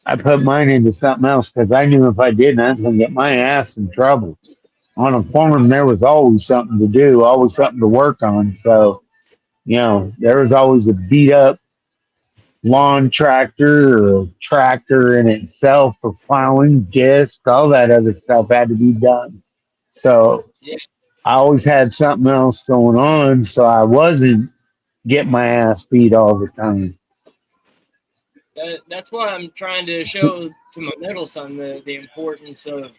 I put mine into something else because I knew if I didn't, I was gonna get my ass in trouble. On a farm, there was always something to do, always something to work on. So, there was always a beat up lawn tractor or a tractor in itself for plowing, disc, all that other stuff had to be done. So Yeah, I always had something else going on, so I wasn't getting my ass beat all the time. that's why I'm trying to show to my middle son the importance of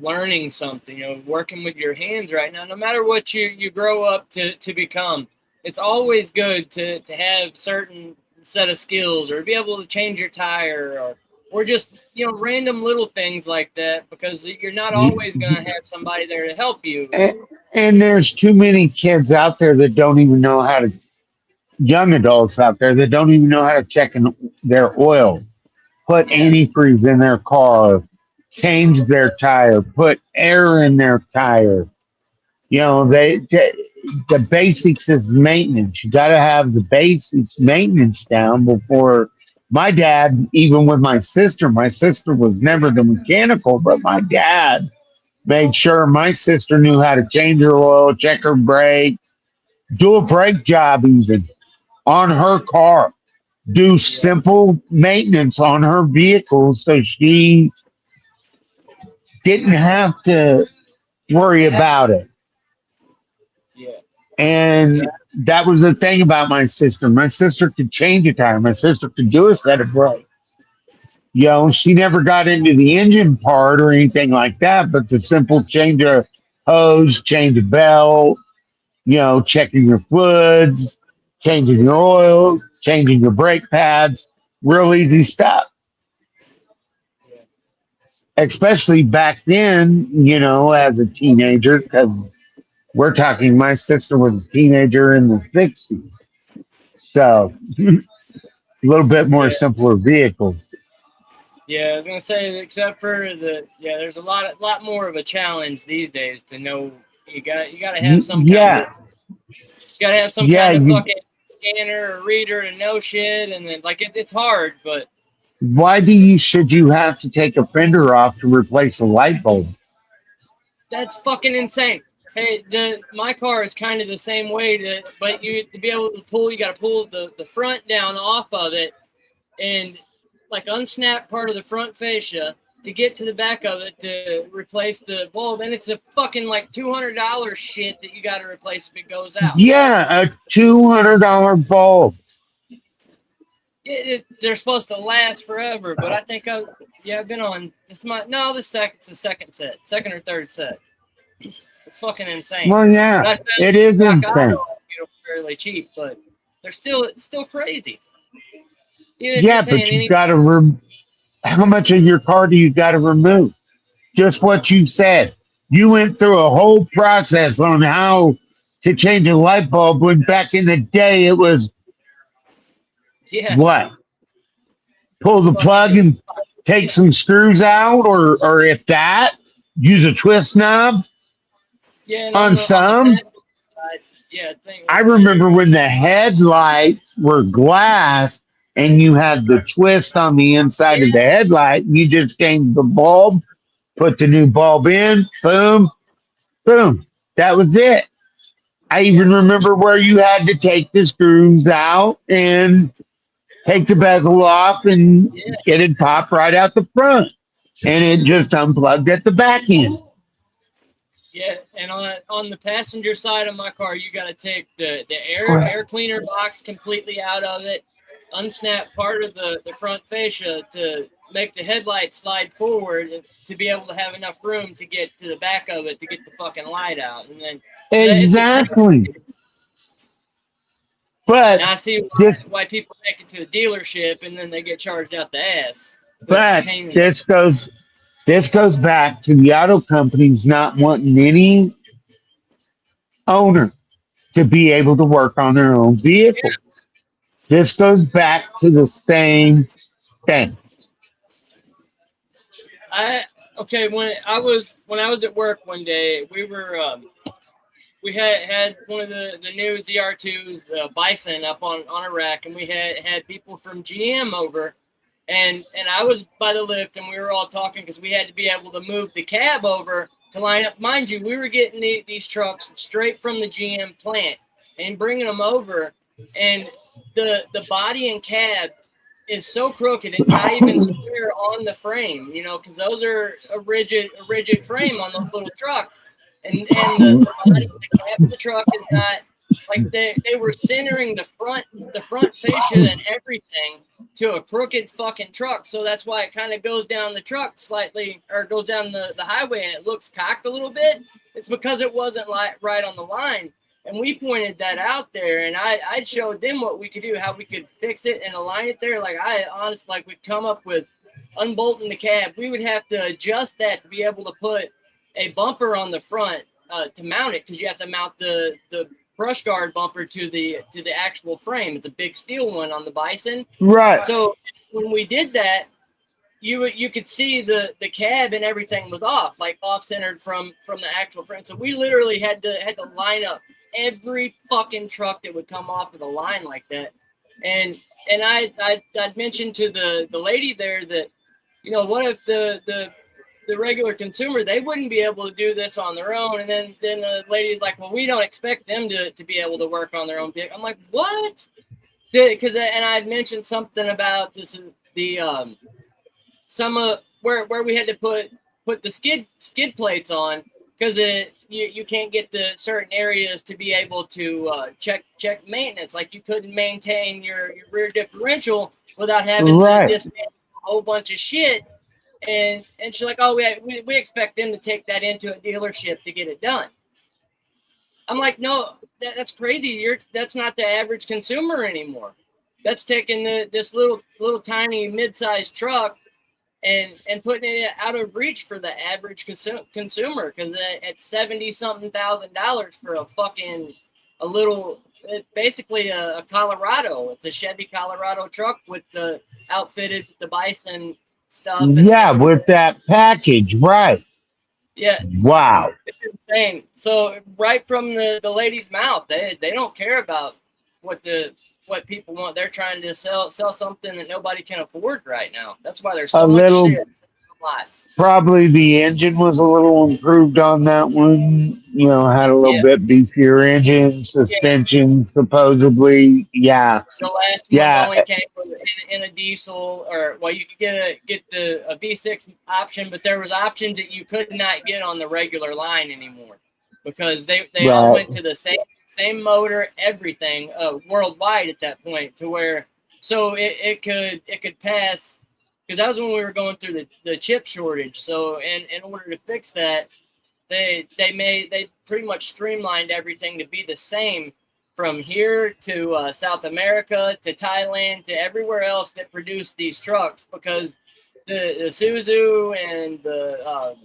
learning something, working with your hands right now. No matter what you grow up to become, it's always good to have certain set of skills or be able to change your tire or just random little things like that because you're not always going to have somebody there to help you. And there's too many kids out there that don't even know how to, young adults out there that don't even know how to check their oil, put Yeah, antifreeze in their car, change their tire, put air in their tire. The basics is maintenance. You got to have the basics maintenance down before. My dad, even with my sister was never the mechanical, but my dad made sure my sister knew how to change her oil, check her brakes, do a brake job even on her car, do yeah, simple maintenance on her vehicle so she didn't have to worry about it. yeah, yeah, And that was the thing about my sister. My sister could change a tire. My sister could do a set of brakes. She never got into the engine part or anything like that, but the simple change a hose, change a belt, checking your fluids, changing your oil, changing your brake pads, real easy stuff. yeah. Especially back then, as a teenager, because we're talking my sister was a teenager in the 60s. So a little bit more Yeah. simpler vehicles. Yeah, I was gonna say, except for there's a lot more of a challenge these days to know. You gotta have some kind of Yeah, yeah. fucking scanner or reader to know shit, and then like it's hard, but Why should you have to take a fender off to replace a light bulb? that's fucking insane. Hey, my car is kind of the same way, but you to be able to pull, you got to pull the front down off of it, and like unsnap part of the front fascia to get to the back of it to replace the bulb, and it's a fucking like $200 shit that you got to replace if it goes out. Yeah, a $200 bulb. They're supposed to last forever, but I think I've been on it's the second or third set. It's fucking insane. Well, yeah, But it is Rock insane. Auto, fairly cheap, but it's still crazy. Even if you're Yeah, paying but you any, got to. How much of your car do you got to remove? Just what you said. You went through a whole process on how to change a light bulb when back in the day it was yeah, what? Pull the plug fucking and take some screws out, or if that, use a twist knob yeah, and on on the some. passenger side, yeah, I think I let's see. remember when the headlights were glass and you had the twist on the inside of the headlight, and you just changed the bulb, put the new bulb in, boom, boom. That was it. I even remember where you had to take the screws out and take the bezel off and Yeah, get it popped right out the front. And it just unplugged at the back end. yeah. And on the passenger side of my car, you got to take the air cleaner box completely out of it, unsnap part of the front fascia to make the headlights slide forward to be able to have enough room to get to the back of it to get the fucking light out. And then so that it's a Exactly. But now I see this why people take it to the dealership and then they get charged out the ass. But but pain this goes back to the auto companies not wanting any owner to be able to work on their own yeah, vehicle. This goes back to the same thing. I okay when I was at work one day we had one of the new ZR2s Bison up on a rack, and we had people from GM over, and I was by the lift, and we were all talking because we had to be able to move the cab over to line up. Mind you, we were getting these trucks straight from the GM plant and bringing them over, and the body and cab is so crooked it's not even square on the frame, because those are a rigid frame on those little trucks, and the body, the cab of the truck is not like they were centering the front fascia and everything to a crooked fucking truck, so that's why it kind of goes down the truck slightly or goes down the highway and it looks cocked a little bit. It's because it wasn't right on the line. And we pointed that out there, and I showed them what we could do, how we could fix it and align it there. Like I honestly, like we'd come up with unbolting the cab. We would have to adjust that to be able to put a bumper on the front to mount it, because you have to mount the brush guard bumper to the actual frame. It's a big steel one on the Bison. Right. So when we did that, you could see the cab and everything was off, like off centered from the actual frame. So we literally had to line up every fucking truck that would come off of the line like that. And I'd mentioned to the lady there that, what if the regular consumer, they wouldn't be able to do this on their own. And then the lady's like, well, we don't expect them to be able to work on their own vehicle. I'm like, what? Because and I'd mentioned something about this, some where we had to put the skid plates on, because you can't get the certain areas to be able to check maintenance. Like you couldn't maintain your rear differential without having to dismantle a whole bunch of shit. And she's like, oh, we expect them to take that into a dealership to get it done. I'm like, no, that's crazy. That's not the average consumer anymore. That's taking this little tiny mid-sized truck and putting it out of reach for the average consumer, because at $70-something thousand for it's basically a Colorado. It's a Chevy Colorado truck with the outfitted the Bison stuff. With that package, right? Yeah. Wow. It's insane. So right from the lady's mouth, they don't care about what people want. They're trying to sell something that nobody can afford right now. That's why there's so much shit. Probably the engine was a little improved on that one. Had a little bit beefier engine, suspension, supposedly. Yeah. The last one only came in a diesel, or you could get a V6 option, but there was options that you could not get on the regular line anymore, because they all went to the same motor, everything worldwide at that point, to where it could pass, because that was when we were going through the chip shortage. So in order to fix that, they pretty much streamlined everything to be the same from here to South America to Thailand to everywhere else that produced these trucks, because the Isuzu and the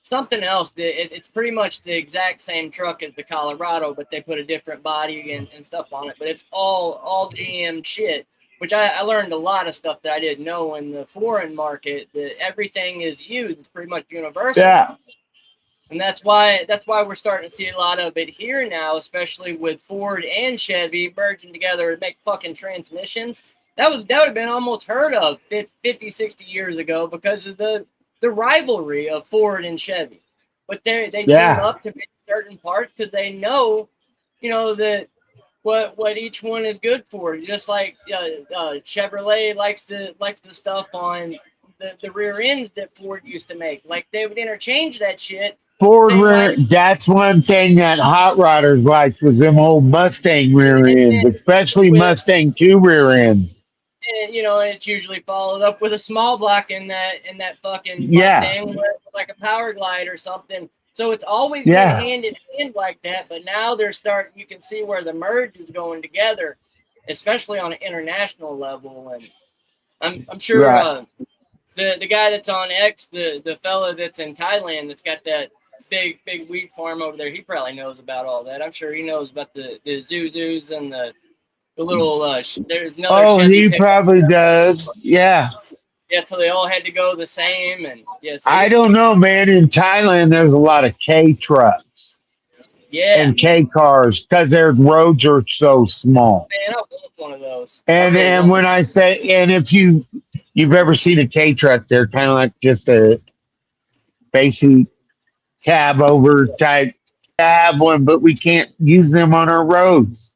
something else, it's pretty much the exact same truck as the Colorado, but they put a different body and stuff on it. But it's all GM shit, which I learned a lot of stuff that I didn't know in the foreign market, that everything is used. It's pretty much universal. Yeah. And that's why we're starting to see a lot of it here now, especially with Ford and Chevy merging together to make fucking transmissions. That would have been almost heard of 50, 60 years ago, because of the rivalry of Ford and Chevy. But they team up to make certain parts because they know, that what each one is good for. Just like Chevrolet likes the stuff on the rear ends that Ford used to make. Like they would interchange that shit. Ford rear, that's one thing that hot rodders liked was them old Mustang rear ends, especially Mustang 2 rear ends. And it's usually followed up with a small block in that fucking Yeah. Mustang with like a Power Glide or something. So it's always been hand in hand like that, but now you can see where the merge is going together, especially on an international level. And I'm sure the guy that's on X, the fella that's in Thailand that's got that big wheat farm over there, he probably knows about all that. I'm sure he knows about the Zuzus and the little there's another Chevy he probably does. Yeah. Yeah, so they all had to go the same, and so I don't know, man. In Thailand, there's a lot of K trucks and K cars because their roads are so small. Man, I want one of those. And when I say, and if you've ever seen a K truck, they're kind of like just a basic cab over type cab one, but we can't use them on our roads,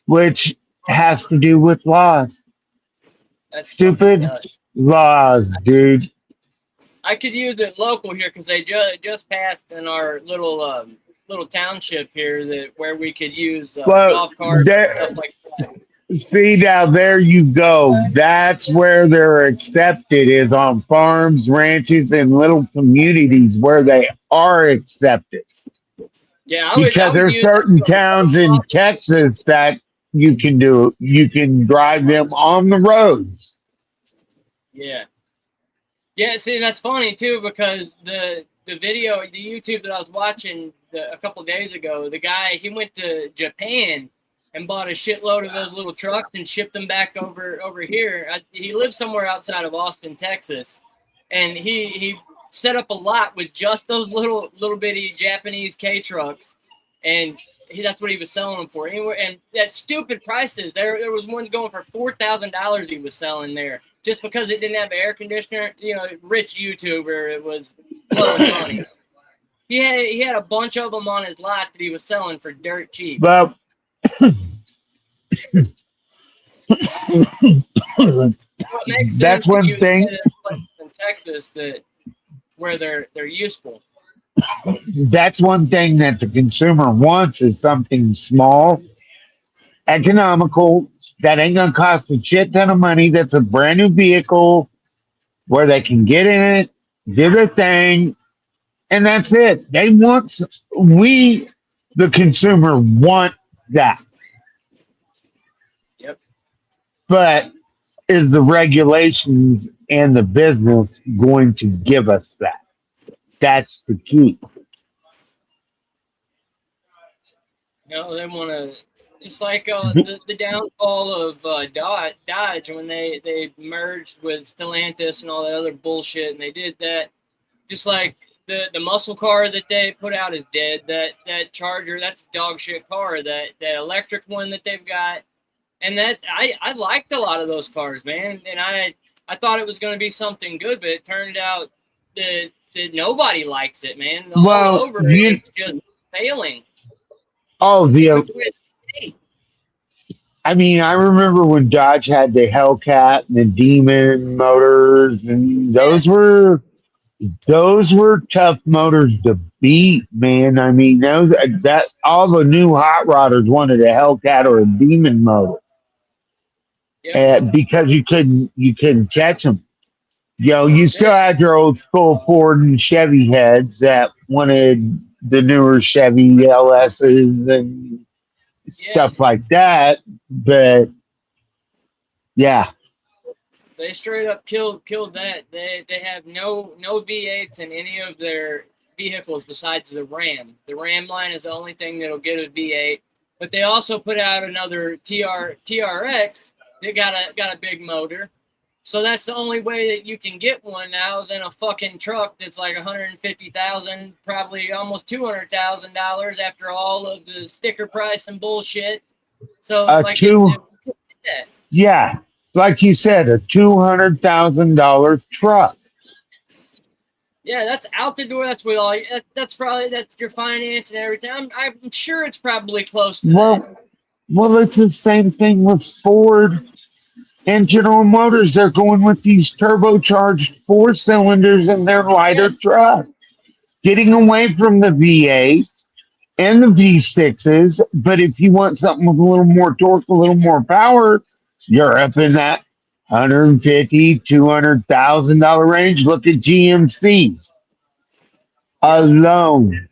which has to do with laws. That's stupid laws, dude. I could use it local here because they just passed in our little township here where we could use golf carts and stuff like that. See, now there you go. That's where they're accepted, is on farms, ranches, and little communities where they are accepted. Yeah, because there's certain towns in Texas that you can drive them on the roads. Yeah. Yeah, see, that's funny too, because the video, the YouTube that I was watching a couple days ago, the guy, he went to Japan and bought a shitload of those little trucks and shipped them back over here. He lives somewhere outside of Austin, Texas, and he set up a lot with just those little bitty Japanese K trucks, and that's what he was selling them for. And that stupid prices. There was one going for $4,000 he was selling there just because it didn't have air conditioner. Rich YouTuber, it was blowing money. He had a bunch of them on his lot that he was selling for dirt cheap. Well, that's one thing in Texas where they're useful. That's one thing that the consumer wants is something small, economical, that ain't gonna cost a shit ton of money. That's a brand new vehicle where they can get in it, do their thing, and that's it. The consumer, want that. Yep. But is the regulations and the business going to give us that? That's the key. No, they want to, just like the downfall of Dodge when they merged with Stellantis and all that other bullshit, and they did that. Just like the muscle car that they put out is dead. That Charger, that's a dog shit car. That electric one that they've got, and that I liked a lot of those cars, man. And I thought it was going to be something good, but it turned out that nobody likes it, man. All over it's just failing. Oh, I mean, I remember when Dodge had the Hellcat and the Demon motors, and those were tough motors to beat, man. I mean, that all the new hot rodders wanted a Hellcat or a Demon motor, because you couldn't catch them. You still had your old school Ford and Chevy heads that wanted the newer Chevy LSs and stuff like that, but they straight up killed that. They have no V8s in any of their vehicles besides the Ram. The Ram line is the only thing that'll get a V8, but they also put out another TRX that got a big motor. So that's the only way that you can get one now is in a fucking truck that's like $150,000, probably almost $200,000 after all of the sticker price and bullshit. So like like you said, a $200,000 truck. Yeah, that's out the door. That's what all. That's probably that's your finance and everything. I'm sure it's probably close to that. Well, it's the same thing with Ford and General Motors. They're going with these turbocharged four cylinders in their lighter Yes. truck, getting away from the V8s and the V6s. But if you want something with a little more torque, a little more power, you're up in that 150, $200,000 range. Look at GMCs Yeah. alone.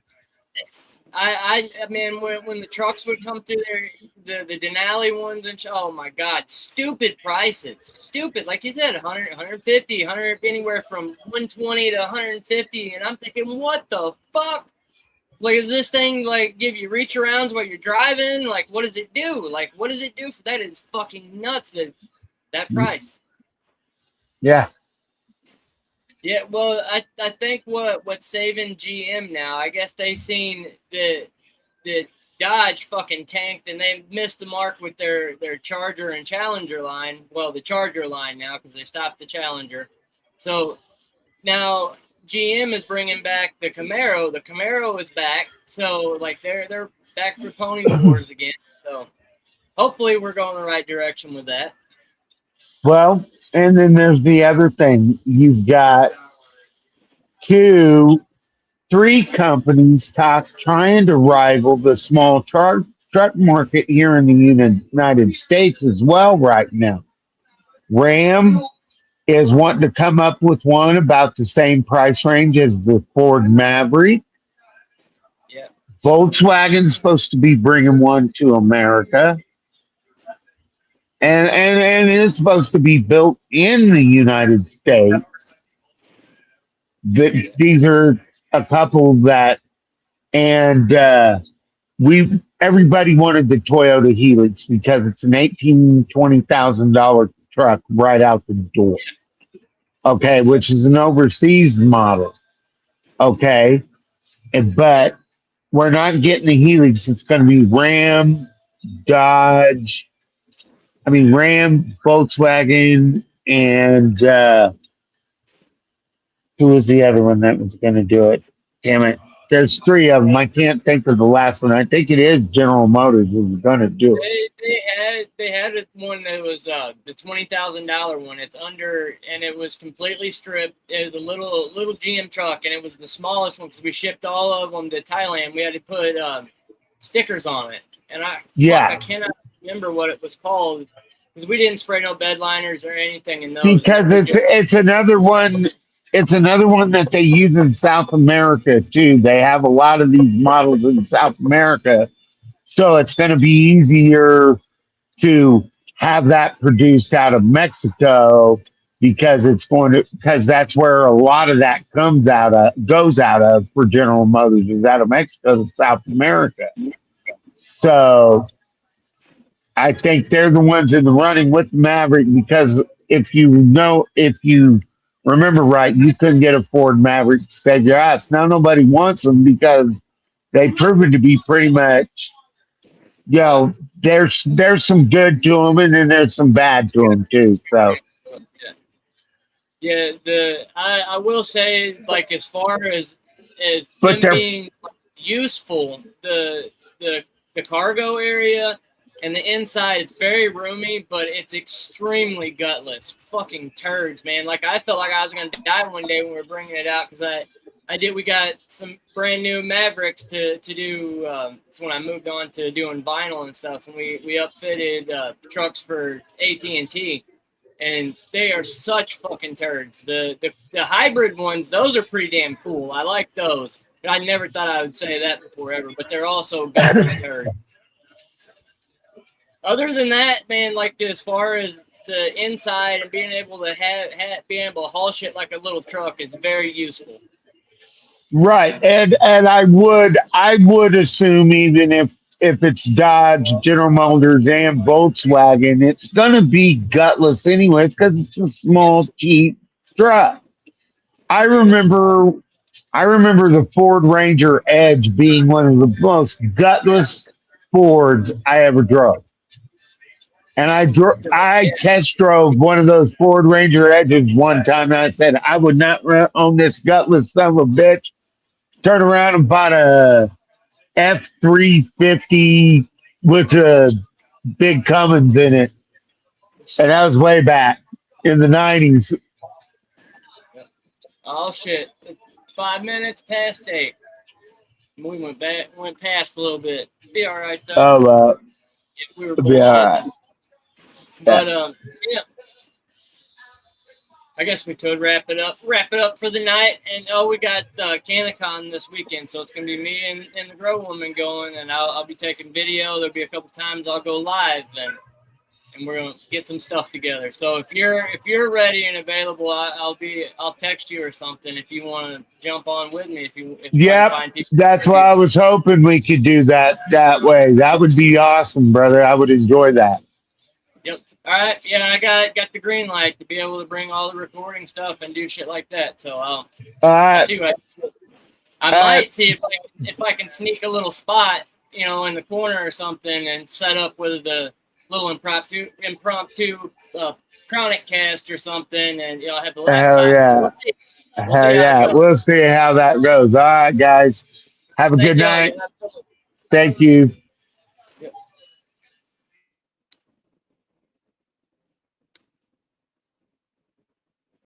I mean, when the trucks would come through there, the Denali ones, and oh my God, stupid prices. Stupid. Like you said, 100, 150, 100, anywhere from 120 to 150. And I'm thinking, what the fuck? Like, is this thing, like, give you reach arounds while you're driving? Like, what does it do? Like, what does it do? That is fucking nuts, that price. Yeah. Yeah, well, I think what's saving GM now, I guess they seen the Dodge fucking tanked and they missed the mark with their Charger and Challenger line. Well, the Charger line now because they stopped the Challenger. So now GM is bringing back the Camaro. The Camaro is back. So like they're back for pony wars again. So hopefully we're going the right direction with that. Well, and then there's the other thing. You've got two, three companies trying to rival the small truck market here in the United States as well right now. Ram is wanting to come up with one about the same price range as the Ford Maverick. Yeah. Volkswagen's supposed to be bringing one to America. And it's supposed to be built in the United States. These are a couple that, and we everybody wanted the Toyota Helix because it's an $20,000 truck right out the door. Okay, which is an overseas model. Okay, but we're not getting the Helix. It's going to be Dodge. Ram, Volkswagen, and who was the other one that was going to do it? Damn it. There's three of them. I can't think of the last one. I think it is General Motors who's going to do it. They had one that was the $20,000 one. It's under and it was completely stripped. It was a little GM truck and it was the smallest one because we shipped all of them to Thailand. We had to put stickers on it, and I cannot remember what it was called because we didn't spray no bed liners or anything in those. Because it's another one. It's another one that they use in South America too. They have a lot of these models in South America, so it's going to be easier to have that produced out of Mexico because that's where a lot of that goes out of for General Motors is out of Mexico to South America. So I think they're the ones in the running with the Maverick because if you remember right, you couldn't get a Ford Maverick to save your ass. Now nobody wants them because they've proven to be pretty much, there's some good to them and then there's some bad to them too. So yeah, I will say like as far as them being useful, the cargo area and the inside it's very roomy, but it's extremely gutless. Fucking turds, man. Like I felt like I was gonna die one day when we were bringing it out because we got some brand new Mavericks to do. It's when I moved on to doing vinyl and stuff, and we upfitted trucks for AT&T, and they are such fucking turds. The hybrid ones, those are pretty damn cool. I like those. I never thought I would say that before ever, but they're also gutless turds. Other than that, man, like as far as the inside and being able to being able to haul shit like a little truck is very useful. Right, and I would assume even if it's Dodge, General Motors, and Volkswagen, it's gonna be gutless anyways because it's a small, cheap truck. I remember the Ford Ranger Edge being one of the most gutless Fords I ever drove. And I test drove one of those Ford Ranger Edges one time, and I said I would not own this gutless son of a bitch. Turned around and bought a F-350 with a big Cummins in it, and that was way back in the '90s. Oh shit! 5 minutes past 8. We went past a little bit. Be all right though. Oh, We were it'll be all right. bullshitting. But yeah. I guess we could wrap it up for the night. And we got CannaCon this weekend, so it's gonna be me and the Grow Woman going, and I'll be taking video. There'll be a couple times I'll go live, and we're gonna get some stuff together. So if you're ready and available, I'll text you or something if you want to jump on with me. Yep, that's why I was hoping we could do that way. That would be awesome, brother. I would enjoy that. Yep. All right. Yeah, I got the green light to be able to bring all the recording stuff and do shit like that. So I'll see what I might see if I can sneak a little spot, in the corner or something, and set up with the little impromptu chronic cast or something, and have the laptop. Hell yeah. Hell yeah. We'll see how that goes. All right, guys. Have a good night. Thank you.